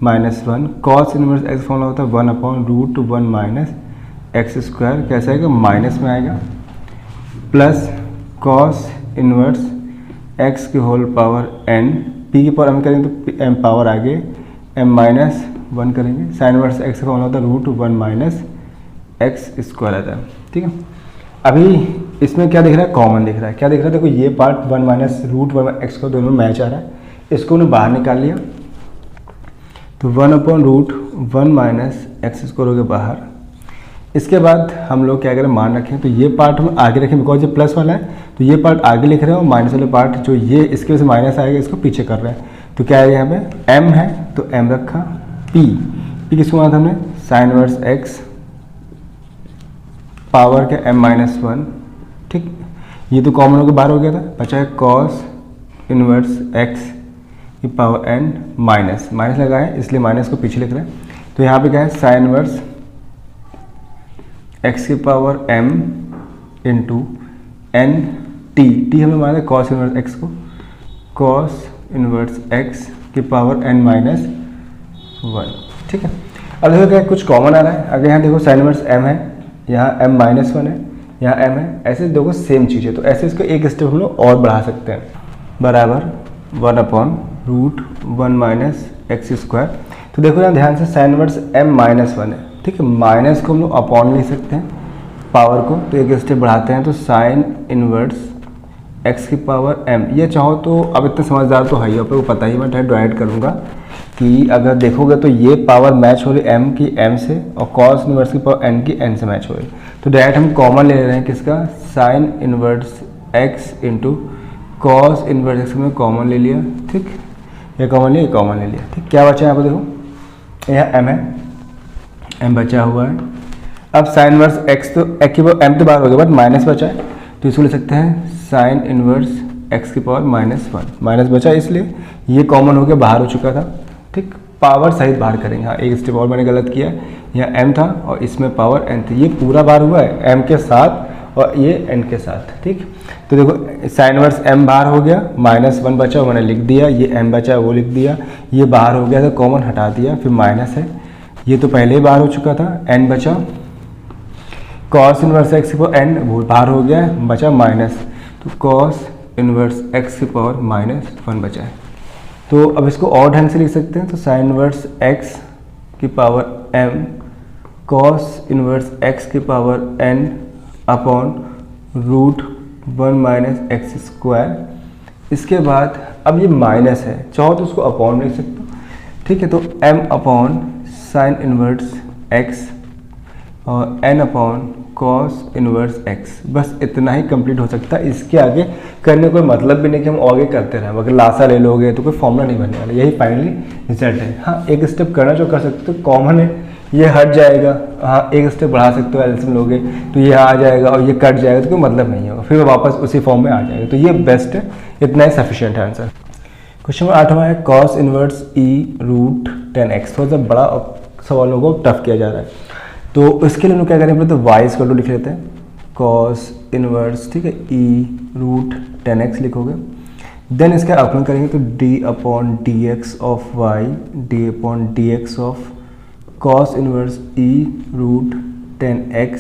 minus 1, cos inverse x formula होता है 1/√1 माइनस एक्स स्क्वायर, कैसे आएगा माइनस में आएगा, प्लस कॉस इनवर्स x की होल पावर n, p की पावर m करेंगे तो m पावर आगे m माइनस 1 करेंगे, साइन इनवर्स x का फॉर्मूला होता है √1 माइनस एक्स स्क्वायर आता है, ठीक है। अभी इसमें क्या दिख रहा है, कॉमन दिख रहा है, क्या दिख रहा है, देखो ये पार्ट 1 माइनस √1 एक्स को दोनों मैच आ रहा है, इसको उन्हें बाहर निकाल लिया, तो 1/√1 माइनस एक्स स्क्वायर हो गया बाहर। इसके बाद हम लोग क्या करें, मान रखें तो ये पार्ट हम आगे रखें बिकॉज ये प्लस वाला है, तो ये पार्ट आगे लिख रहे हैं और माइनस वाले पार्ट जो ये इसके वजह से माइनस आएगा इसको पीछे कर रहे हैं। तो क्या है यहाँ पे m है तो m रखा, p किसको माना था हमने, साइन इनवर्स x पावर के m-1, ठीक। ये तो कॉमन होकर बाहर हो गया था, बचा है कॉस इनवर्स x की पावर n माइनस लगा है इसलिए माइनस को पीछे लिख रहे हैं। तो यहाँ पे क्या है साइन इनवर्स x की power m into n T हमें माना है कॉस इनवर्स x को, कॉस इनवर्स x की पावर n-1, ठीक है। अब देखो क्या कुछ कॉमन आ रहा है, अगर यहाँ देखो साइन इनवर्स m है, यहाँ m-1 है, यहाँ m है, ऐसे देखो सेम चीज़ है, तो ऐसे इसको एक स्टेप हम लोग और बढ़ा सकते हैं, बराबर 1/√1 माइनस एक्स स्क्वायर। तो देखो यहाँ ध्यान से साइन इनवर्स m-1 है, ठीक है, माइनस को हम लोग अपॉन ले सकते हैं पावर को, तो एक स्टेप बढ़ाते हैं तो साइन इनवर्स x की पावर m। ये चाहो तो अब इतने समझदार तो है ही, आपको पता ही, मैं डायरेक्ट डिवाइड करूँगा कि अगर देखोगे तो ये पावर मैच हो रही m की m से और कॉस इनवर्स की पावर n की n से मैच हो रही। तो डायरेक्ट हम कॉमन ले रहे हैं किसका, sign inverse x into cos inverse x में कॉमन ले लिया, ठीक, ये कॉमन लिया, ये कॉमन ले लिया, ठीक। क्या बचा है यहाँ पर देखो, यहाँ m है, m बचा हुआ है। अब साइन इनवर्स x तो x की पावर m तो बाहर हो गया बट माइनस बचा है, तो इसको ले सकते हैं साइन इनवर्स x की पावर -1, माइनस बचा इसलिए ये कॉमन हो गया, बाहर हो चुका था, ठीक। पावर सहित बाहर करेंगे, हाँ एक स्टेप और मैंने गलत किया, यहाँ m था और इसमें पावर n थी, ये पूरा बाहर हुआ है m के साथ और ये n के साथ, ठीक। तो देखो साइन इनवर्स m बाहर हो गया, -1 बचा वो मैंने लिख दिया, ये m बचा वो लिख दिया, ये बाहर हो गया तो कॉमन हटा दिया, फिर माइनस है, ये तो पहले ही बाहर हो चुका था, n बचा, कॉस इनवर्स x की पावर n वो बाहर हो गया, बचा माइनस, तो कॉस इनवर्स x की पावर -1 बचा है। तो अब इसको और ढंग से लिख सकते हैं, तो साइन इनवर्स x की power m cos inverse x की power n upon √1 minus x square. इसके बाद अब ये माइनस है, चाहो तो उसको अपॉन लिख सकते हो, ठीक है। तो m upon sine inverse x और n upon cos inverse x, बस इतना ही कंप्लीट हो सकता है। इसके आगे करने कोई मतलब भी नहीं कि हम आगे करते रहें, अगर लासा ले लोगे तो कोई फॉर्मूला नहीं बनने वाला, यही फाइनली रिजल्ट है। हाँ एक स्टेप करना जो कर सकते हो, कॉमन है ये हट जाएगा, हाँ एक स्टेप बढ़ा सकते हो, एल्सियम लोगे तो ये आ जाएगा और ये कट जाएगा तो कोई मतलब नहीं होगा, फिर वापस उसी फॉर्म में आ जाएगा, तो ये बेस्ट है, इतना ही सफिशिएंट है आंसर। क्वेश्चन नंबर 8वां है कॉस इनवर्स e√10x, थोड़ा सा बड़ा सवालों को टफ किया जा रहा है, तो इसके लिए हम लोग क्या करेंगे, तो y इक्वल टू लिख लेते हैं कॉस इनवर्स, ठीक है, e√10x लिखोगे, देन इसका अवकलन करेंगे तो d/dx of y d/dx of cos inverse e√10x,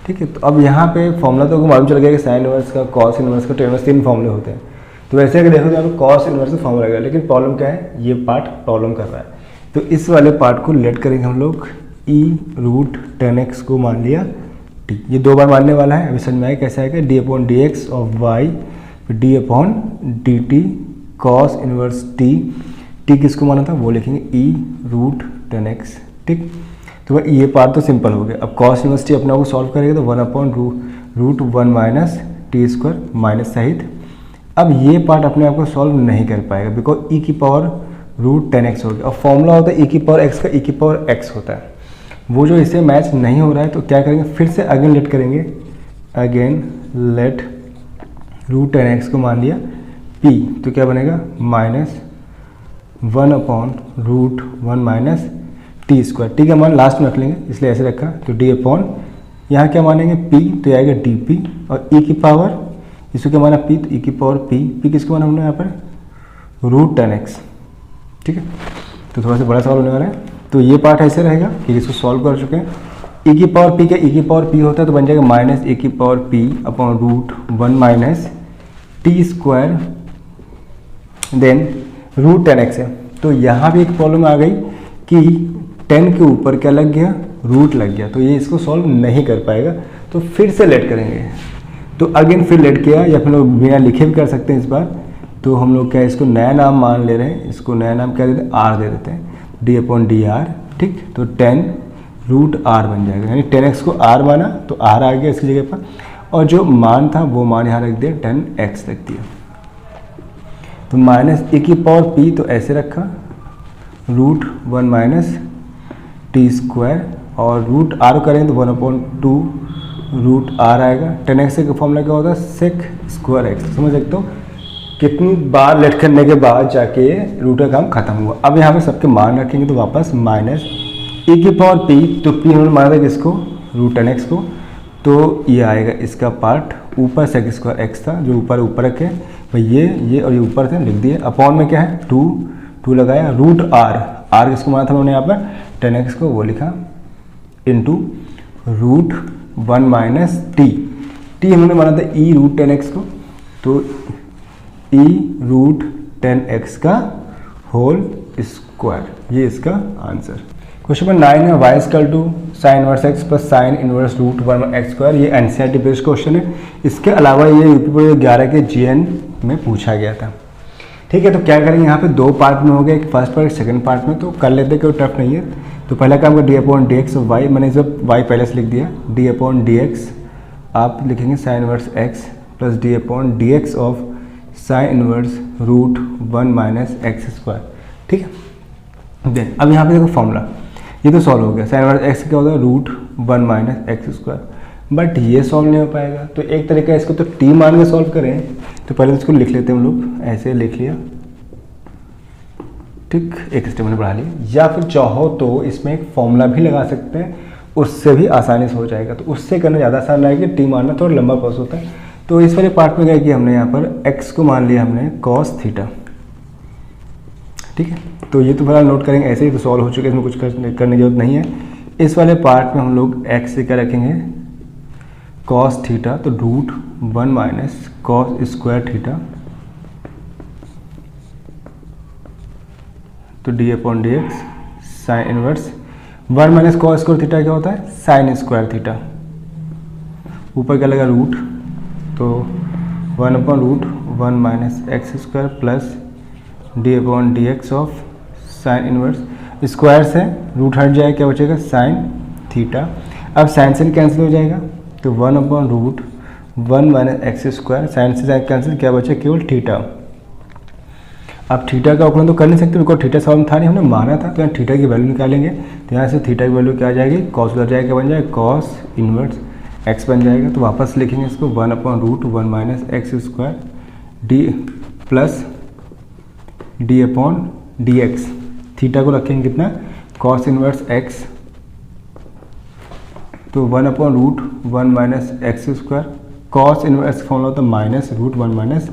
ठीक है। तो अब यहाँ पे फॉर्मूला तो मालूम चल गया कि साइन इनवर्स का, कॉस इनवर्स का, टेन इनवर्स 3 फॉर्मूले होते हैं, तो वैसे अगर देखो तो यहाँ पे कॉस इनवर्स का फॉर्मूला लगेगा, लेकिन प्रॉब्लम क्या है, ये पार्ट प्रॉब्लम कर रहा है, तो इस वाले पार्ट को लेट करेंगे हम लोग e√10x को मान लिया t, ये 2 बार मानने वाला है, अभी समझ में आया कैसे आएगा, d/dx ऑफ y फिर d/dt कॉस इनवर्स t किसको माना था वो लिखेंगे e√10x, ठीक। तो ये पार्ट तो सिंपल हो गया। अब कॉस इनवर्स t अपने आप को सॉल्व करेंगे तो 1/√1 माइनस टी स्क्वायर माइनस सहित। अब ये पार्ट अपने आप को सॉल्व नहीं कर पाएगा बिकॉज e की पावर √10x हो गया, और फॉर्मूला होता है e की पावर x का, e की पावर x होता है, वो जो इसे मैच नहीं हो रहा है, तो क्या करेंगे, फिर से अगेन लेट करेंगे, अगेन लेट √10x को मान लिया p, तो क्या बनेगा -1/√1 माइनस टी स्क्वायर, टी का मान लास्ट में रख लेंगे इसलिए ऐसे रखा, तो d अपॉन यहाँ क्या मानेंगे p, तो ये आएगा dp, और e की पावर इसको क्या माना p, तो e की पावर p किसको माना हमने यहाँ पर √10x, ठीक है। तो थोड़ा सा बड़ा सवाल होने वाला है, तो ये पार्ट ऐसे रहेगा कि इसको सॉल्व कर चुके हैं, e की पावर p का e की पावर p होता है तो बन जाएगा माइनस e की power p upon √1 minus t square, then √10x है। तो यहाँ भी एक प्रॉब्लम आ गई कि 10 के ऊपर क्या लग गया, रूट लग गया, तो ये इसको सॉल्व नहीं कर पाएगा, तो फिर से लेट करेंगे, तो अगेन फिर लेट किया, या फिर लोग बिना लिखे भी कर सकते हैं इस बार, तो हम लोग क्या इसको नया नाम मान ले रहे हैं, इसको नया नाम क्या देते हैं, आर दे देते हैं, डी अपॉन डी आर, ठीक। तो 10 रूट आर बन जाएगा, यानी 10x को r माना तो r आ गया इसकी जगह पर, और जो मान था वो मान यहाँ रख दिया 10x रख दिया। तो माइनस ए की पावर p तो ऐसे रखा, रूट 1 माइनस टी स्क्वायर, और रूट आर करेंगे तो 1/2 रूट आर आएगा। 10x का फॉर्मूला क्या होता है, सेक स्क्वायर एक्स। समझ सकते हो कितनी बार लेट करने के बाद जाके रूट का काम खत्म हुआ। अब यहाँ पे सबके मान रखेंगे तो वापस माइनस ए की पावर पी, तो पी हमने माना था किसको, रूट 10x को, तो ये आएगा इसका पार्ट, ऊपर सेक स्क्वायर एक्स था जो ऊपर रखे भाई, ये और ये ऊपर थे लिख दिए, अपॉन में क्या है 2 लगाया, रूट आर किसको माना था उन्होंने यहाँ पर 10x को, वो लिखा, इंटू रूट 1 माइनस टी हमने माना था ई रूट 10x को, तो ई रूट 10x का होल स्क्वायर, ये इसका आंसर। क्वेश्चन नंबर 9 है, y equal to sine inverse x plus sine inverse root 1 x square. ये एनसीईआरटी बेस्ड क्वेश्चन है। इसके अलावा ये यूपी बोर्ड 11 के जीएन में पूछा गया था, ठीक है। तो क्या करेंगे, यहाँ पे 2 पार्ट में हो गया, एक फर्स्ट पार्ट, एक सेकंड पार्ट में, तो कर लेते कोई टफ नहीं है। तो पहला काम का d upon d x y, मैंने जब वाई पहले से लिख दिया, डी अपॉन डी एक्स आप लिखेंगे sine inverse x plus d upon d x of sine inverse root 1 minus x square, ठीक है। देन अब यहाँ पे देखो फॉर्मूला, ये तो सॉल्व हो गया, साइन इनवर्स एक्स क्या होता है root 1 minus x square, but ये सॉल्व नहीं हो पाएगा। तो एक तरीका है, इसको तो टी मान के सॉल्व करें, तो पहले इसको लिख लेते हैं हम लोग, ऐसे लिख लिया, ठीक, एक स्टेप मैंने बढ़ा लिया, या फिर चाहो तो इसमें एक फॉर्मूला भी लगा सकते हैं, उससे भी आसानी से हो जाएगा। तो उससे करना ज़्यादा आसान रहेगा, टी मानना थोड़ा लंबा प्रोसेस होता है। तो इस वाले पार्ट में क्या किया हमने, यहाँ पर x को मान लिया हमने cos थीटा, ठीक है। तो ये तो फिलहाल नोट करेंगे, ऐसे ही तो सॉल्व हो चुके हैं, इसमें कुछ करने की जरूरत नहीं है। इस वाले पार्ट में हम लोग x से क्या रखेंगे, cos थीटा, तो root 1 minus cos square theta, तो d upon d x sine inverse 1 minus cos square theta क्या होता है, साइन स्क्वायर थीटा, ऊपर क्या लगा रूट, तो 1 upon root 1 minus x square plus d upon d x of sine inverse, square से root हट जाएगा, क्या बचेगा साइन थीटा। अब साइन से कैंसिल हो जाएगा, तो 1 upon root 1 minus x square, sine से कैंसिल, क्या बचे केवल थीटा। अब थीटा का अवकलन तो कर नहीं सकते, बिकॉज थीटा सॉल्व था नहीं, हमने माना था, तो यहाँ थीटा की वैल्यू निकालेंगे, तो यहाँ से थीटा की वैल्यू क्या आ जाएगी, कॉस उधर जाएगा, क्या बन जाएगा कॉस इनवर्स एक्स बन जाएगा। तो वापस लिखेंगे इसको 1 upon root 1 minus x square d plus d upon d x, theta को रखेंगे कितना कॉस इनवर्स एक्स, तो 1 upon root 1 minus x square, cos inverse formula होता है minus root 1 minus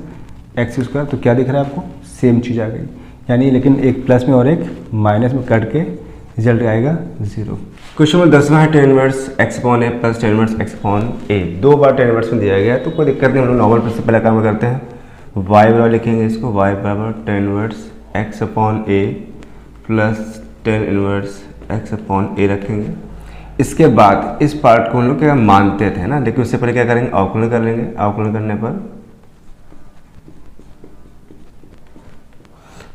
x square. तो क्या दिख रहा है आपको, सेम चीज़ आ गई, यानी लेकिन एक प्लस में और एक माइनस में कट के रिजल्ट आएगा 0। क्वेश्चन नंबर 10 है tan inverse x upon a plus tan inverse x upon a, 2 bar tan inverse में दिया गया है, तो कोई दिक्कत नहीं, हम लोग नॉर्मल प्लस से पहला काम करते हैं, y बराबर लिखेंगे इसको, y बराबर tan inverse x upon a plus tan inverse x upon a रखेंगे। इसके बाद इस पार्ट को हम लोग क्या मानते थे ना, लेकिन उससे पहले क्या करेंगे, अवकलन कर लेंगे। अवकलन करने पर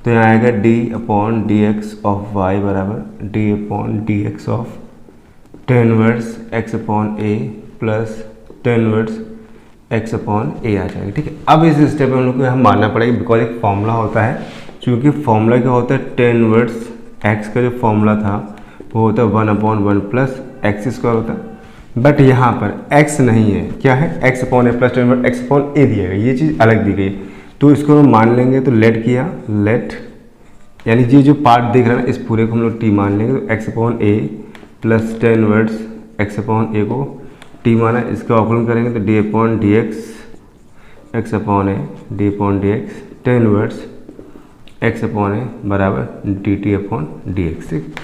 तो यहाँ आएगा d upon d x of y बराबर d upon d x of tan inverse x upon a plus tan inverse x upon a आ जाएगा, ठीक है। अब इस स्टेप में हम लोग को यहाँ मानना पड़ेगा, बिकॉज एक फॉर्मूला होता है, क्योंकि फॉर्मूला क्या होता है, tan इनवर्स x का जो फॉर्मूला था वो होता है 1 अपॉन 1 प्लस एक्स स्क्वायर होता है, बट यहाँ पर x नहीं है, क्या है x upon a plus tan inverse x upon a दिया गया, ये चीज़ अलग दी गई, तो इसको हम मान लेंगे। तो लेट किया, लेट यानी ये जो पार्ट दिख रहा है ना, इस पूरे को हम लोग टी मान लेंगे, तो x upon a plus tan inverse x upon a को टी माना, इसका अवकलन करेंगे तो d upon d x x upon a d upon d x tan inverse x upon a बराबर D T upon d x, ठीक।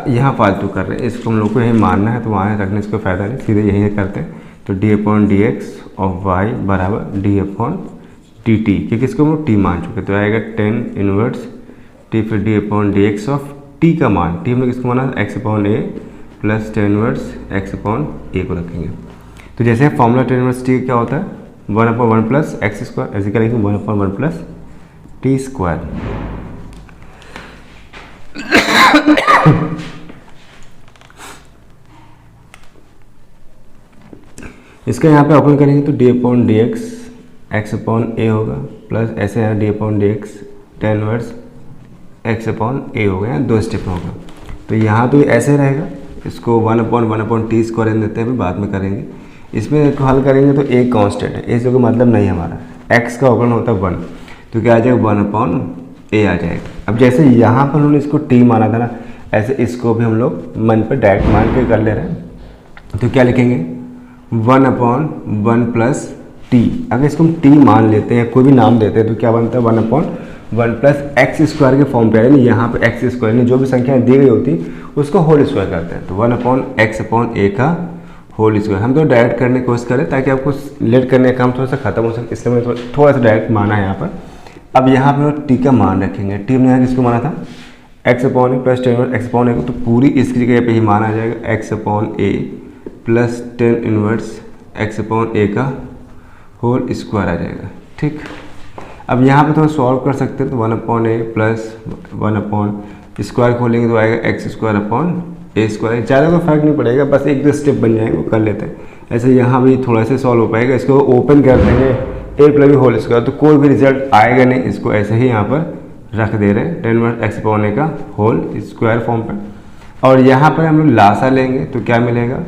यहाँ फालतू कर रहे हैं, इसको हम लोग को यही मानना है, तो वहाँ रखने से कोई फ़ायदा नहीं, सीधे यही करते हैं। तो d upon d x of y बराबर d अपॉन डी टी, क्योंकि इसको हम लोग टी मान चुके, तो आएगा tan इनवर्स टी फिर d upon d x of t का मान, t हम लोग इसको माना x upon a plus tan inverse x upon a को रखेंगे। तो जैसे फॉर्मूला tan इनवर्स t क्या होता है 1 अपॉन 1 प्लस एक्स स्क्वायर, ऐसे क्या लिखेंगे 1 अपॉन 1 प्लस टी स्क्वायर। इसका यहाँ पे अवकलन करेंगे तो d upon d x x upon a होगा, प्लस ऐसे यहाँ d upon d x tan inverse x upon a होगा, यहाँ 2 स्टेप में होगा। तो यहाँ तो ऐसे रहेगा, इसको 1/1 टी स्क्वायर देते हैं, अभी बाद में करेंगे। इसमें हल करेंगे तो ए कांस्टेंट है, इसका कोई मतलब नहीं है हमारा, एक्स का अवकलन होता है 1, तो क्या आ जाएगा 1/a आ जाएगा। अब जैसे यहाँ पर उन्होंने इसको टी माना था ना, ऐसे इसको भी हम लोग मन पर डायरेक्ट मान के कर ले रहे हैं। तो क्या लिखेंगे 1/1 प्लस टी। अगर इसको हम टी मान लेते हैं, कोई भी नाम देते हैं, तो क्या बनता है 1/1 प्लस एक्स स्क्वायर के फॉर्म पे, यानी यहाँ पे एक्स स्क्वायर यानी जो भी संख्या दी गई होती उसको होल स्क्वायर करते हैं। तो 1/x/a का होल स्क्वायर। हम तो डायरेक्ट करने की कोशिश करें ताकि आपको लेट करने का काम थोड़ा सा खत्म हो सके, इसलिए मैंने थोड़ा सा डायरेक्ट माना है यहाँ पर। अब यहाँ पर टी का मान रखेंगे, टी हमने यहाँ किसको माना था x/a प्लस 10 x/a को, तो पूरी इसकी जगह पे ही माना जाएगा x/a प्लस 10 x/a का होल स्क्वायर आ जाएगा। ठीक, अब यहाँ पे थोड़ा सॉल्व कर सकते हैं, तो 1/a प्लस 1 स्क्वायर खोलेंगे तो आएगा x²/a²। ज़्यादा तो फर्क नहीं पड़ेगा, बस 1-2 स्टेप बन जाएंगे, वो कर लेते हैं। ऐसे यहाँ भी थोड़ा सा सॉल्व हो पाएगा, इसको ओपन कर देंगे a plus b whole square, तो कोई भी रिजल्ट आएगा नहीं, इसको ऐसे ही यहाँ पर रख दे रहे हैं 10 x/a का होल स्क्वायर फॉर्म पर। और यहाँ पर हम लोग लासा लेंगे तो क्या मिलेगा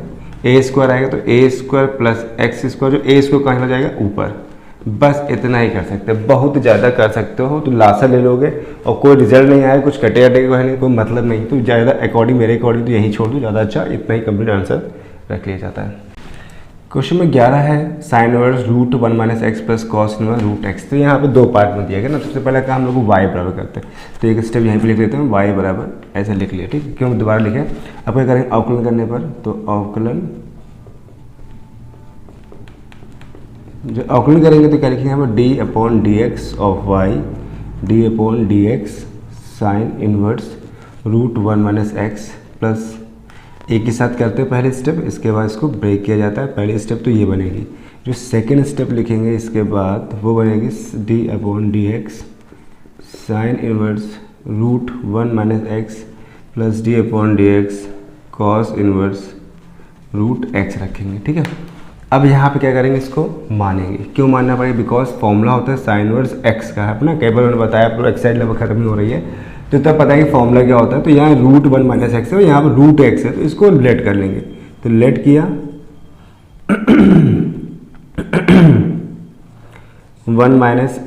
a² आएगा, तो a² प्लस x², जो a² कहाँ चला जाएगा ऊपर। बस इतना ही कर सकते हैं, बहुत ज़्यादा कर सकते हो तो लासा ले लोगे और कोई रिजल्ट नहीं आया, कुछ कटे कटेगा नहीं, कोई मतलब नहीं, तो ज़्यादा अकॉर्डिंग मेरे अकॉर्डिंग तो यही छोड़ दो, ज़्यादा अच्छा, इतना ही कंप्लीट आंसर रख लिया जाता है। क्वेश्चन में 11 है sine inverse √1 - x plus cos inverse √x। तो यहाँ पे 2 पार्ट में दिया गया ना, सबसे पहले का हम लोग को y बराबर करते हैं, तो एक स्टेप यहीं पे लिख लेते हैं y बराबर ऐसे लिख लिया। ठीक है, क्यों दोबारा लिखे, अब क्या करेंगे अवकलन करने पर, तो अवकलन जो अवकलन करेंगे तो क्या लिखेंगे यहाँ पर d/dx of y d/dx sign inverse √1 - x plus एक ही साथ करते हैं पहले स्टेप, इसके बाद इसको ब्रेक किया जाता है। पहली स्टेप तो ये बनेगी, जो सेकेंड स्टेप लिखेंगे इसके बाद वो बनेगी d/dx sign inverse √1 - x plus d/dx cos inverse √x रखेंगे। ठीक है, अब यहाँ पे क्या करेंगे, इसको मानेंगे। क्यों मानना पड़ेगा, बिकॉज फॉर्मूला होता है साइन इनवर्स x का, है अपना कई बार मैंने बताया, पूरा एक्स साइड लगभग खत्म नहीं हो रही है, तो तब पता है कि फॉर्मूला क्या होता है। तो यहाँ √1 - x है, यहाँ पर √x है, तो इसको लेट कर लेंगे, तो लेट किया 1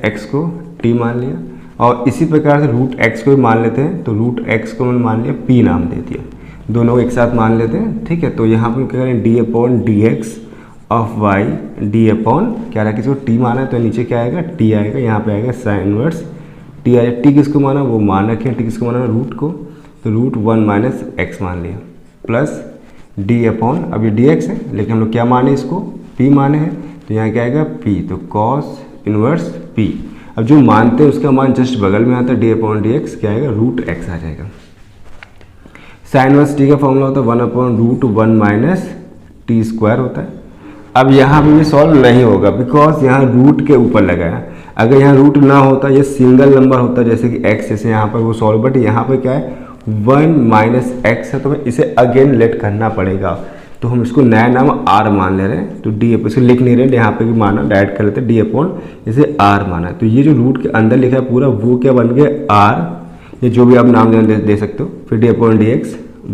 - x को t मान लिया, और इसी प्रकार से √x को भी मान लेते हैं, तो √x को मैंने मान लिया p नाम दे दिया, दोनों को एक साथ मान लेते हैं। ठीक है, तो यहाँ पर क्या करें d/dx ऑफ y क्या रहा, किसी को t माना है तो नीचे क्या आएगा t आएगा, यहाँ पे आएगा साइन इनवर्स t आएगा। t किसको माना, वो मान रखें, t किसको माना रूट को, तो √1 - x मान लिया प्लस अब ये dx है, लेकिन हम लोग क्या माने, इसको p माने हैं, तो यहाँ क्या आएगा p, तो cos इनवर्स p। अब जो मानते हैं उसका मान जस्ट बगल में आता है, d/dx क्या आएगा √x आ जाएगा। साइन इनवर्स t का फॉर्मूला होता है 1/√1 - t² होता है। अब यहाँ पे भी सॉल्व नहीं होगा, बिकॉज यहाँ रूट के ऊपर लगा है, अगर यहाँ रूट ना होता, ये सिंगल नंबर होता जैसे कि x, जैसे यहाँ पर वो सॉल्व, बट यहाँ पर क्या है 1 - x है, तो हमें इसे अगेन लेट करना पड़ेगा, तो हम इसको नया नाम r मान ले रहे हैं, तो d इसे लिख नहीं रहे, यहाँ पे भी माना डायरेक्ट कर लेते हैं, d/ इसे r माना है। तो ये जो रूट के अंदर लिखा है पूरा, वो क्या बन गया r, ये जो भी आप नाम दे सकते हो, फिर d/dx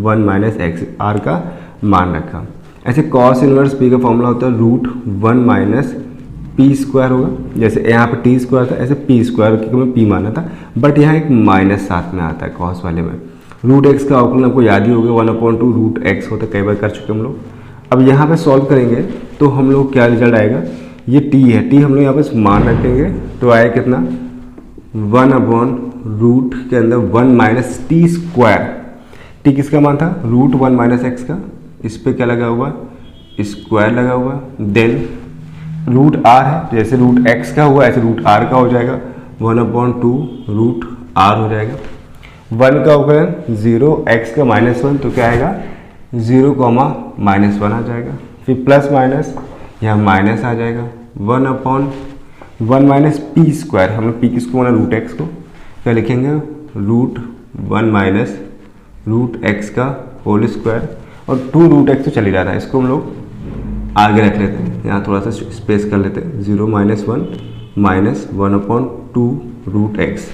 1 - x r का मान रखा। ऐसे कॉस इनवर्स p का फॉर्मूला होता है √1 - p² होगा, जैसे यहाँ पे t² था, ऐसे p² क्योंकि मैं p माना था, बट यहाँ एक माइनस साथ में आता है कॉस वाले में। √x का अवकलन आपको याद ही होगा 1/2 √x होता है, कई बार कर चुके हम लोग। अब यहाँ पे सॉल्व करेंगे तो हम लोग क्या रिजल्ट आएगा, ये t है, t हम लोग यहाँ पे मान रखेंगे, तो आएगा कितना 1/√के अंदर 1 - t²। t किसका मान था √1 - x का, इस पे क्या लगा हुआ स्क्वायर लगा हुआ, देन √r है, जैसे √x का हुआ ऐसे √r का हो जाएगा, 1/2 √r हो जाएगा। 1 का अवकलन 0, x का -1, तो क्या आएगा 0, -1 आ जाएगा, फिर प्लस माइनस यहाँ माइनस आ जाएगा, 1/1 - p², हमने p किसको माना √x को, क्या लिखेंगे √1 - रूट एक्स का होल स्क्वायर, और 2 रूट एक्स तो चल ही रहा था, इसको हम लोग आगे रख लेते हैं, यहाँ थोड़ा सा स्पेस कर लेते हैं, 0 -1 -1/2 रूट एक्स।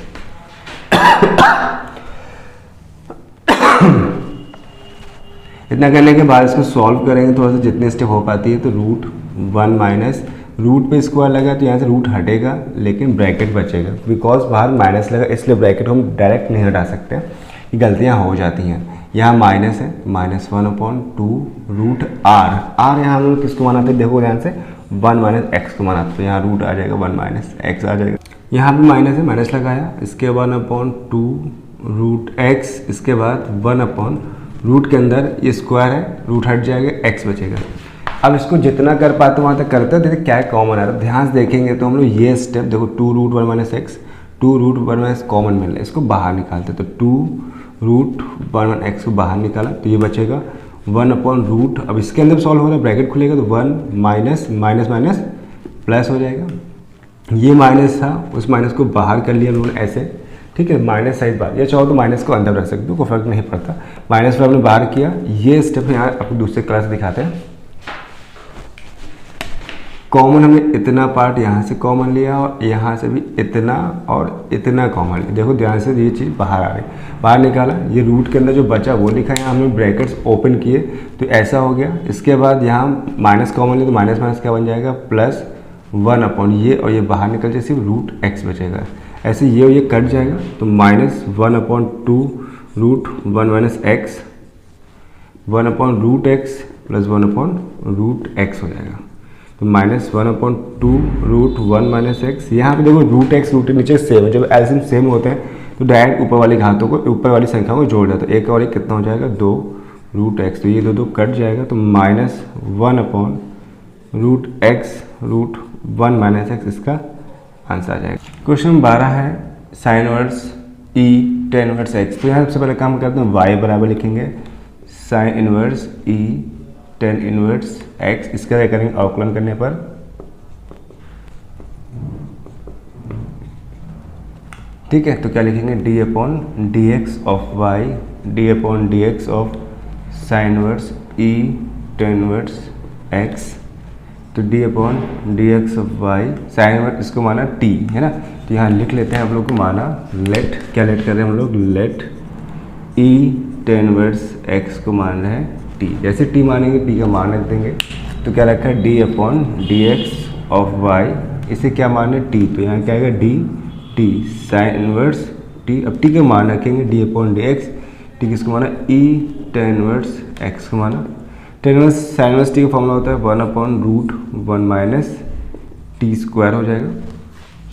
इतना करने के बाद इसको सॉल्व करेंगे, थोड़ा सा जितने स्टेप हो पाती है, तो √1 माइनस रूट पे स्क्वायर लगा तो यहाँ से रूट हटेगा लेकिन ब्रैकेट बचेगा, बिकॉज बाहर माइनस लगा इसलिए ब्रैकेट को हम डायरेक्ट नहीं हटा सकते, ये गलतियाँ हो जाती हैं। यहाँ माइनस है, -1/2 रूट आर, आर यहाँ हम लोग किसको माना थे, देखो ध्यान से 1 - x को माना, तो यहाँ रूट आ जाएगा 1 - x आ जाएगा। यहाँ भी माइनस है, माइनस लगाया, इसके 1/2 रूट x, इसके बाद 1 रूट के अंदर ये स्क्वायर है, रूट हट जाएगा, x बचेगा। अब इसको जितना कर पाते वहाँ तक करते हैं, देखिए क्या कॉमन आ रहा है, ध्यान से देखेंगे तो हम लोग ये स्टेप देखो 2√1 - x, 2√1 कॉमन मिल रहा है, इसको बाहर निकालते तो 2√1 x को बाहर निकाला तो ये बचेगा 1/रूट। अब इसके अंदर सॉल्व हो रहा है, ब्रैकेट खुलेगा तो 1 माइनस माइनस माइनस प्लस हो जाएगा, ये माइनस था, उस माइनस को बाहर कर लिया हम लोगों ने ऐसे, ठीक है, माइनस साइड बाहर, या चाहो तो माइनस को अंदर रख सकते हो, कोई फर्क नहीं पड़ता, माइनस को हमने बाहर किया। ये स्टेप यहाँ आपको दूसरे क्लास दिखाते हैं। कॉमन हमने इतना पार्ट यहाँ से कॉमन लिया और यहाँ से भी इतना और इतना कॉमन लिया, देखो ध्यान से ये चीज़ बाहर आ रही, बाहर निकाला, ये रूट के अंदर जो बचा वो लिखा, यहाँ हमने ब्रैकेट्स ओपन किए तो ऐसा हो गया। इसके बाद यहाँ माइनस कॉमन लिया तो माइनस माइनस क्या बन जाएगा, +1 ये, और ये बाहर निकल जाए सिर्फ रूट x बचेगा, ऐसे ये और ये कट जाएगा तो -1/2 √1 - x, 1/√x + 1/√x हो जाएगा, तो -1/2 √1 - x। यहाँ पे देखो रूट एक्स रूट नीचे सेम है, जब एलसीएम सेम होते हैं तो डायरेक्ट ऊपर वाली घातों को, ऊपर वाली संख्या को जोड़ देता है, एक और एक कितना हो जाएगा 2 रूट एक्स, तो ये दो कट जाएगा तो -1/√x √1 - x इसका आंसर आ जाएगा। क्वेश्चन 12 है sine inverse E tan inverse x, तो यहाँ सबसे पहले काम करते हैं y बराबर लिखेंगे sine inverse E tan inverse x, इसका क्या करेंगे अवकलन करने पर ठीक है, तो क्या लिखेंगे d/dx of y d/dx of sine inverse E tan inverse x, तो d/dx of y sine inverse इसको माना t है ना, तो यहाँ लिख लेते हैं हम लोग को माना लेट, क्या लेट कर रहे हैं हम लोग, let E tan inverse x को मान रहे हैं t, जैसे t मानेंगे t का मान रख देंगे, तो क्या रखा है d/dx ऑफ y, इसे क्या माने t, तो यहाँ क्या आएगा dt साइन इनवर्स t, अब t का मान रखेंगे d/dx, t किसको माना E tan इनवर्स x को माना, tan inverse sine inverse t का फॉर्मूला होता है 1/√1 - t² हो जाएगा।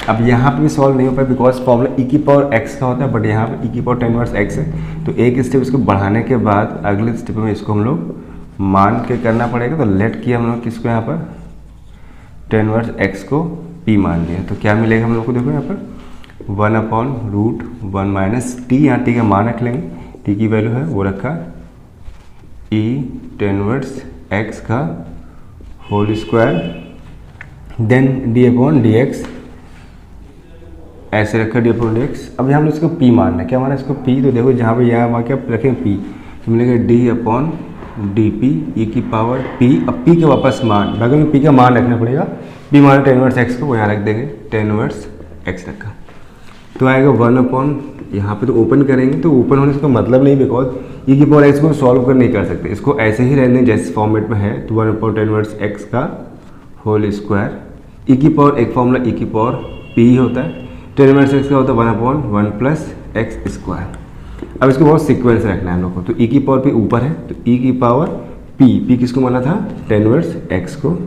अब यहाँ पे भी सॉल्व नहीं हो पाए बिकॉज फॉर्मूला e⁻x का होता है, बट यहाँ पे e⁻tan इनवर्स x है, तो एक स्टेप इसको बढ़ाने के बाद अगले स्टेप में इसको हम लोग मान के करना पड़ेगा, तो लेट किया हम लोग किसको यहाँ पर tan इनवर्स x को p मान लिया, तो क्या मिलेगा हम लोग को, देखो यहाँ पर 1/√1 - t, यहाँ t का मान रख लेंगे, t की वैल्यू है वो रखा E tan इनवर्स x का होल स्क्वायर, देन d/dx ऐसे रखा d/dx। अब यहाँ हम इसको p मानना है, क्या माना इसको p, तो देखो जहाँ पे यहाँ क्या रखें p, तो मिलेगा d/dp e की पावर p, अब p के वापस मान, बगल में p का मान रखना पड़ेगा, p माना tan इनवर्स x को, वो यहाँ रख देंगे tan इनवर्स x रखा, तो आएगा 1 यहाँ पे तो ओपन करेंगे, तो ओपन होने से मतलब नहीं, बिकॉज e⁻x को सॉल्व कर नहीं कर सकते, इसको ऐसे ही रहने जैसे फॉर्मेट में है, तो 1/tan इनवर्स x का होल स्क्वायर, एक फॉर्मूला e⁻p होता है, tan इनवर्स x का होता है 1/1 + x²। अब इसको बहुत सीक्वेंस रखना है हम लोग को, तो e⁻p ऊपर है, तो e⁻p किसको माना था tan इनवर्स x को,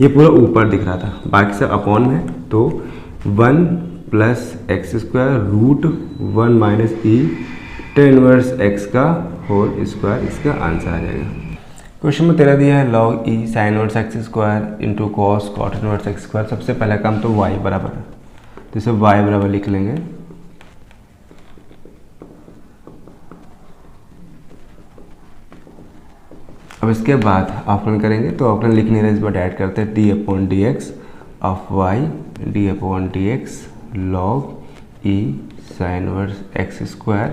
ये पूरा ऊपर दिख रहा था, बाकी सब अपॉन में, तो 1 + x² √1 - e tan inverse x का होल स्क्वायर, इसका आंसर आ जाएगा। क्वेश्चन में 13 दिया है log e sin inverse x² into cos inverse x², सबसे पहला काम तो y बराबर है, तो इसे y बराबर लिख लेंगे, अब इसके बाद अवकलन करेंगे, तो अवकलन लिख नहीं रहे, इस बार ऐड करते हैं d/dx of y d/dx log e sin inverse x²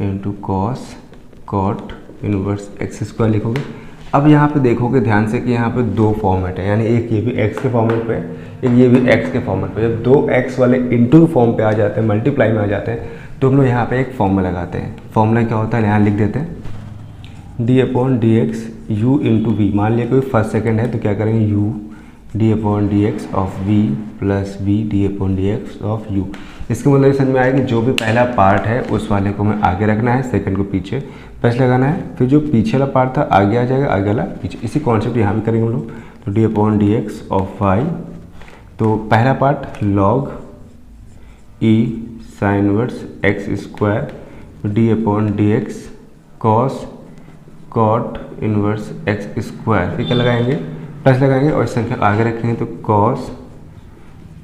into cos cot inverse x square लिखोगे। अब यहाँ पे देखोगे ध्यान से कि यहाँ पे दो फॉर्मेट है, यानी एक ये भी x के फॉर्मेट पे है, एक ये भी x के फॉर्मेट पे। जब दो x वाले इंटू फॉर्म पे आ जाते हैं, मल्टीप्लाई में आ जाते हैं, तो हम लोग यहाँ पे एक फॉर्मूला लगाते हैं। फॉर्मूला क्या होता है यहाँ लिख देते हैं, d upon d x u into v. मान लिया कोई फर्स्ट सेकेंड है तो क्या करेंगे, u d upon d x of v plus v d upon d x of u. इसका मतलब समझ में आएगा कि जो भी पहला पार्ट है उस वाले को मैं आगे रखना है, सेकंड को पीछे प्लस लगाना है, फिर जो पीछे वाला पार्ट था आगे आ जाएगा, आगे वाला पीछे। इसी कॉन्सेप्ट यहाँ भी करेंगे हम लोग। तो d upon d x of y, तो पहला part log e sine inverse x square d upon d x cos cot inverse x square, फिर क्या लगाएंगे, प्लस लगाएंगे और संख्या आगे रखेंगे तो cos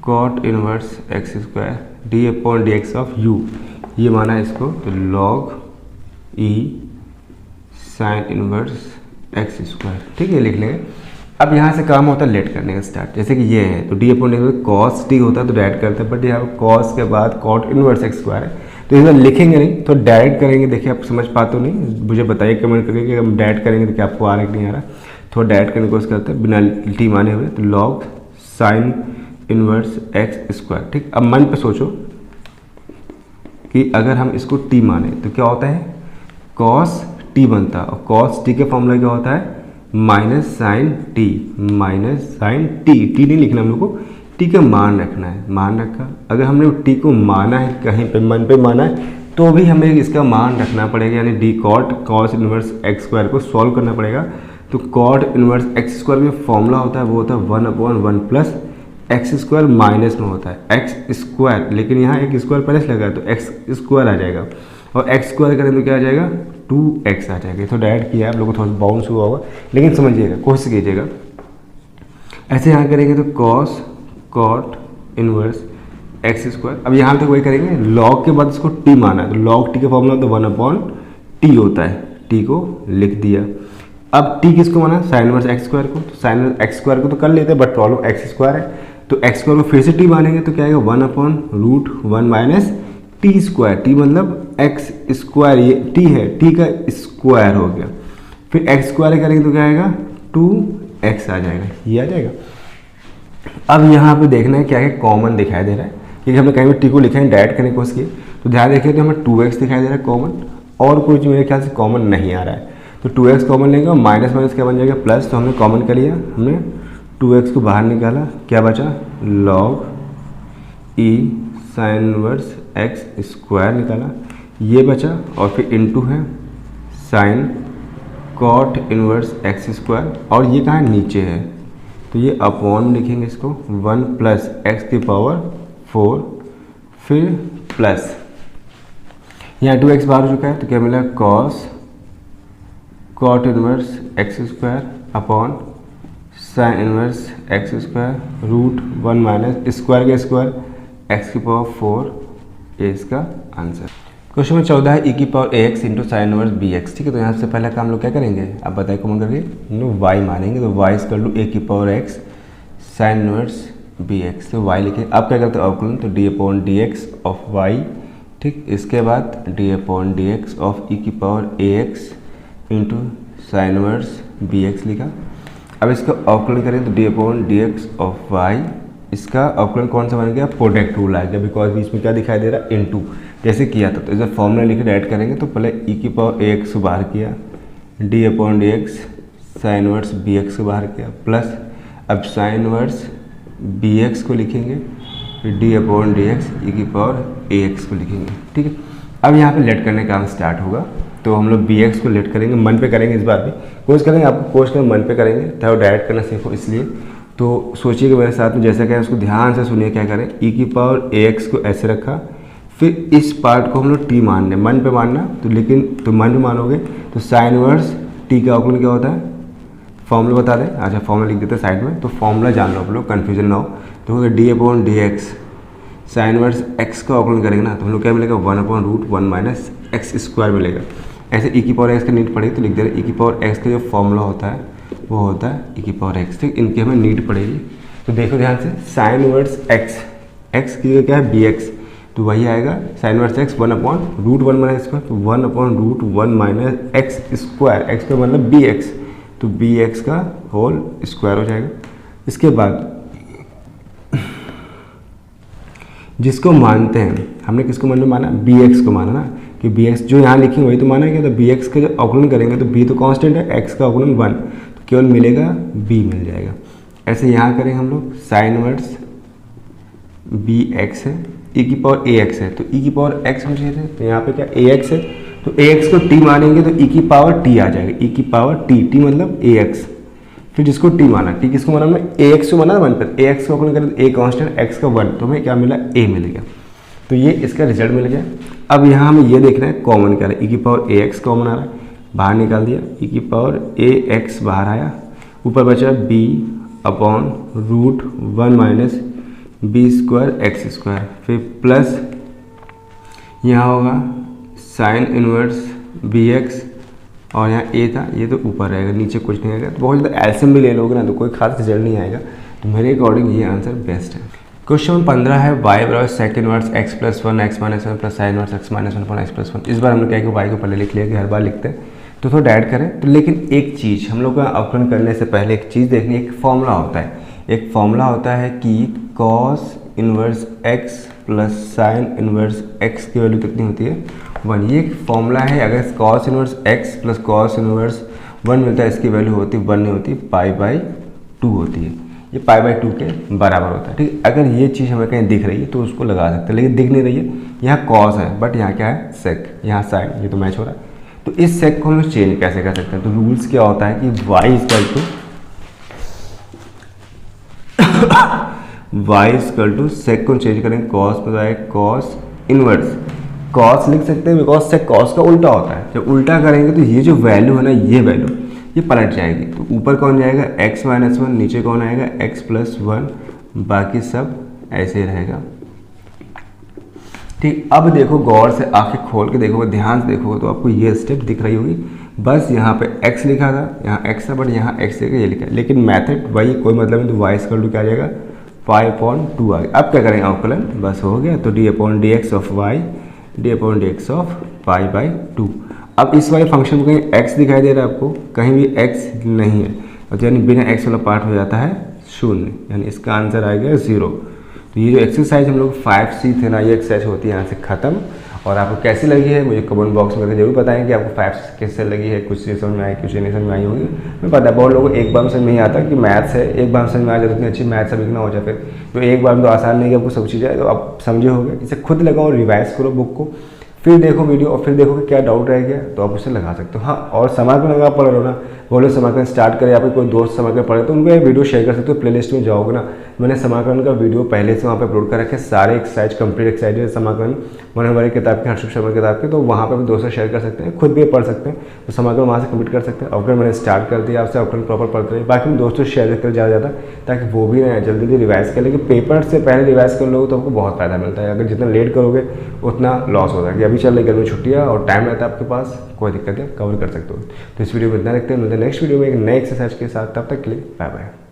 cot inverse x square d upon d x of u, ये माना है इसको। तो log e sine inverse x square, ठीक है, लिख लेंगे। अब यहाँ से काम होता है लेट करने का स्टार्ट। जैसे कि ये है तो d upon D cos T होता है तो डायरेक्ट करते हैं, बट यहाँ पर कॉस के बाद कॉट इनवर्स एक्स स्क्वायर है तो इधर लिखेंगे नहीं, तो डायरेक्ट करेंगे। देखिए आप समझ पाते हो नहीं, मुझे बताइए कमेंट करके कि हम डायरेक्ट करेंगे तो क्या आपको आ रहा है कि नहीं आ रहा। थोड़ा डायरेक्ट करने की कोशिश करते हैं बिना टी माने हुए। तो log sign inverse x square, ठीक। अब मन पे सोचो कि अगर हम इसको टी माने तो क्या होता है, कॉस टी बनता है, और कॉस टी के फॉर्मूला क्या होता है, minus sine t, minus sine t. T नहीं लिखना हम लोग को, टी का मान रखना है, मान रखा। अगर हमने टी को माना है कहीं पे, मन पे माना है, तो भी हमें इसका मान रखना पड़ेगा, यानी d cot cos inverse x square को सॉल्व करना पड़ेगा। तो कॉट इनवर्स एक्स स्क्वायर में फॉर्मूला होता है वो होता है 1/1 प्लस एक्स स्क्वायर माइनस में होता है एक्स स्क्वायर, लेकिन यहाँ एक स्क्वायर प्लस लगा है तो एक्स स्क्वायर आ जाएगा, और एक्स स्क्वायर करें तो क्या आ जाएगा, 2x आ जाएगा। तो डायरेक्ट किया है, आप लोगों को थोड़ा बाउंस हुआ होगा, लेकिन समझिएगा, कोशिश कीजिएगा। ऐसे यहाँ करेंगे तो cos cot inverse x square. अब यहाँ तक वही करेंगे, लॉग के बाद इसको टी माना है तो लॉग टी का फॉर्मूला तो 1/t होता है, टी को लिख दिया। अब टी किसको माना, साइन इनवर्स एक्स स्क्वायर को। तो साइन इनवर्स एक्स स्क्वायर को तो कर लेते हैं, बट प्रॉब्लम एक्स स्क्वायर है, तो एक्स स्क्वायर को फिर से टी मानेंगे तो क्या आएगा, 1/√1 माइनस टी स्क्वायर। टी मतलब एक्स स्क्वायर, ये टी है, टी का स्क्वायर हो गया। फिर एक्स स्क्वायर करेंगे तो क्या आएगा, 2x आ जाएगा, ये आ जाएगा। अब यहाँ पे देखना है क्या है, कॉमन दिखाई दे रहा है, क्योंकि हमने कहीं भी टी को लिखा है डायरेक्ट करने की कोशिश की, तो ध्यान देखिए तो हमें 2x दिखाई दे रहा है कॉमन, और कुछ मेरे ख्याल से कॉमन नहीं आ रहा है। तो 2x कॉमन लेंगे और माइनस माइनस क्या बन जाएगा, प्लस। तो हमने कॉमन कर लिया, हमने 2x को बाहर निकाला, क्या बचा, log e sine inverse x square निकाला, ये बचा, और फिर इनटू है sine cot inverse x square, और ये कहाँ नीचे है तो ये अपॉन लिखेंगे इसको, 1 प्लस एक्स की पावर 4, फिर प्लस यहाँ 2x बाहर हो चुका है तो क्या मिला, cos cot inverse x square upon sine inverse x square √1 minus square का स्क्वायर एक्स की पावर 4, ये इसका आंसर। क्वेश्चन नंबर 14 है, ई की power ax into sine inverse bx, ठीक है। तो यहाँ से पहला काम लोग क्या करेंगे, आप बताइए कॉमन करके, y मानेंगे, तो y इक्वल टू ए की power x sign inverse bx, तो y लिखे। अब क्या करते हैं अवकलन, तो d upon d x of y, ठीक। इसके बाद d upon d x of e की power ax into sine inverse bx लिखा। अब इसका अवकलन करें तो d upon d x of y, इसका अवकलन कौन सा बन गया, प्रोडक्ट रूल आ गया, बिकॉज बीच में क्या दिखाई दे रहा है, इनटू जैसे किया था। तो इसे फॉर्मूला लिख के ऐड करेंगे, तो पहले ई की पावर ax को बाहर किया, D upon d x sine inverse bx को बाहर किया, प्लस अब साइन इनवर्स bx को लिखेंगे, फिर डी अपॉन डी एक्स ई की पावर ax को लिखेंगे, ठीक है। अब यहाँ पे लेट करने का काम स्टार्ट होगा, तो हम लोग bx को लेट करेंगे, मन पे करेंगे, इस बार भी कोशिश करेंगे, आपको कोशिश करें मन पे करेंगे ताकि डायरेक्ट करना सीखो, इसलिए तो सोचिएगा मेरे साथ में, जैसा क्या है उसको ध्यान से सुनिए। क्या करें, ई की पावर ax को ऐसे रखा, फिर इस पार्ट को हम लोग टी मान लें, मन पे मानना, तो लेकिन तो मन पे मानोगे तो साइन इनवर्स टी का अवकलन क्या होता है, फॉर्मूला बता दें, अच्छा फॉर्मूला लिख देते हैं साइड में, तो फॉर्मूला जान लो आप लोग, कन्फ्यूजन ना हो। तो d upon d x sine inverse x का अवकलन करेंगे ना, तो हम लोग क्या मिलेगा, 1/√1 माइनस एक्स स्क्वायर मिलेगा। ऐसे ई की पावर एक्स का नीड पड़ेगी तो लिख दे रहे, ई की पावर एक्स का जो फॉर्मूला होता है वो होता है ई की पावर एक्स, ठीक। इनकी हमें नीड पड़ेगी, तो देखो ध्यान से, साइन इनवर्स एक्स, एक्स की क्या है bx, तो वही आएगा sine inverse x 1/√1 minus square, तो 1/√1 माइनस एक्स स्क्वायर, एक्स का मतलब बी एक्स, तो बी एक्स का होल स्क्वायर हो जाएगा। इसके बाद जिसको मानते हैं, हमने किसको माना, बी एक्स को माना ना, कि बी एक्स जो यहाँ लिखी वही तो माना है। तो बी एक्स का जब अवकलन करेंगे तो बी तो कांस्टेंट है, एक्स का अवकलन 1, तो केवल मिलेगा बी मिल जाएगा। ऐसे यहाँ करेंगे हम लोग, साइन इनवर्स बी एक्स है, ई की पावर ए एक्स है, तो ई की पावर एक्स होना चाहिए थे, तो यहाँ पे क्या ए एक्स है, तो ए एक्स को टी मानेंगे तो ई की पावर टी आ जाएगा, ई की पावर टी, टी मतलब ए एक्स। फिर जिसको टी माना, टी किसको माना हमने, ए एक्स को माना 1 पर, ए एक्स को अवकलन करें तो ए कांस्टेंट, एक्स का 1, तो हमें क्या मिला, ए मिल गया। तो ये इसका रिजल्ट मिल गया। अब यहाँ हमें ये देखना है कॉमन क्या है, ई की पावर ए एक्स कॉमन आ रहा है, बाहर निकाल दिया, ई की पावर ए एक्स बाहर आया, ऊपर बचा b/√1 minus b square x square, फिर प्लस यहाँ होगा साइन इनवर्स बी एक्स, और यहाँ ए था, ये तो ऊपर रहेगा, नीचे कुछ नहीं आएगा। तो बहुत ज़्यादा एल्सियम भी ले लोगे ना तो कोई खास रिजल्ट नहीं आएगा, तो मेरे अकॉर्डिंग ये आंसर बेस्ट है। क्वेश्चन 15 है y बराबर sec inverse x plus 1 x minus 1 plus sine inverse x minus 1 upon x plus 1। इस बार हमने क्या कि y को पहले लिख लिया कि हर बार लिखते हैं तो थोड़ा ऐड करें। तो लेकिन एक चीज़ हम लोग का अवकलन करने से पहले एक चीज़ देखनी, एक फॉर्मूला होता है, एक फॉर्मूला होता है कि cos inverse x plus sine inverse x की वैल्यू कितनी होती है, 1। ये एक फॉर्मूला है, अगर cos inverse x plus cos inverse 1 मिलता है, इसकी वैल्यू होती 1 नहीं होती, π/2 होती है, ये π/2 के बराबर होता है, ठीक है। अगर ये चीज़ हमें कहीं दिख रही है तो उसको लगा सकते हैं, लेकिन दिख नहीं रही है, यहाँ कॉस है बट यहाँ क्या है सेक, यहाँ साइन, ये तो मैच हो रहा है। तो इस सेक को हम चेंज कैसे कर सकते हैं, तो रूल्स क्या होता है कि y = सेक को चेंज करेंगे, कॉस में आए कॉस इनवर्स, कॉस लिख सकते हैं बिकॉज सेक कॉस का उल्टा होता है, जब उल्टा करेंगे तो ये जो वैल्यू है ना, ये वैल्यू ये पलट जाएगी, तो ऊपर कौन जाएगा x माइनस 1, नीचे कौन आएगा x प्लस 1, बाकी सब ऐसे ही रहेगा, ठीक। अब देखो गौर से आंखें खोल के देखोगे, ध्यान से देखोगे तो आपको ये स्टेप दिख रही होगी, बस यहाँ पे x लिखा था, यहाँ x था बट यहाँ x लिखा, ये लिखा, लेकिन मेथड वही, कोई मतलब नहीं, तो y = क्या आ जाएगा π/2 आ गया। अब क्या करेंगे अवकलन, बस हो गया, तो d/dx of y d/dx of π/2। अब इस वाले फंक्शन में कहीं x दिखाई दे रहा है आपको, कहीं भी x नहीं है, और यानी बिना x वाला पार्ट हो जाता है 0, यानी इसका आंसर आ गया 0। तो ये जो एक्सरसाइज हम लोग 5C थे ना, ये एक्सरसाइज होती है यहाँ से ख़त्म। और आपको कैसी लगी है मुझे कमेंट बॉक्स में जरूर बताएं कि आपको 5 कैसे लगी है, कुछ चीज़ समझ में आई, कुछ नहीं समझ में आई होगी। मैं पता है बहुत लोगों को एक बार में समझ नहीं आता कि मैथ्स है, एक बार में समझ में आ जाए, उतनी अच्छी मैथ्स अभी ना हो जाए, फिर तो एक बार में तो आसान नहीं है आपको सब चीज़ें, तो आप समझे होगे। इसे खुद लगाओ, रिवाइज करो बुक को, फिर देखो वीडियो, और फिर देखो कि क्या डाउट रह गया तो आप उसे लगा सकते हो। हाँ, और समाकलन अगर आप पढ़ रहे हो ना, बोलो समाकलन स्टार्ट करें, या फिर कोई दोस्त समाकलन पढ़े तो उनको ये वीडियो शेयर कर सकते हो। प्लेलिस्ट में जाओगे ना, मैंने समाकलन का वीडियो पहले से वहाँ पे अपलोड कर रखे, सारे एक्सरसाइज कंप्लीट एक्सरसाइज समाकलन मैंने हमारी किताब के हर्षरूप शर्मा किताब के, तो वहाँ पर भी दोस्तों शेयर कर सकते हैं, खुद भी पढ़ सकते हैं, तो समाकलन वहाँ से कंप्लीट कर सकते हैं। अवकलन मैंने स्टार्ट कर दिया, आपसे अवकलन प्रॉपर पढ़ते रहे, बाकी में दोस्तों शेयर कर ज़्यादा ताकि वो भी ना जल्दी जल्दी रिवाइज कर, लेकिन पेपर से पहले रिवाइज कर लोगे तो आपको बहुत फायदा मिलता है। अगर जितना लेट करोगे उतना लॉस होता है, कि अभी चल रही गर्मी छुट्टियाँ और टाइम रहता है आपके पास, कोई दिक्कत नहीं, कवर कर सकते हो। तो इस वीडियो में इतना रखते हैं, मिलते हैं नेक्स्ट वीडियो में एक नए एक्सरसाइज के साथ, तब तक के लिए बाय बाय।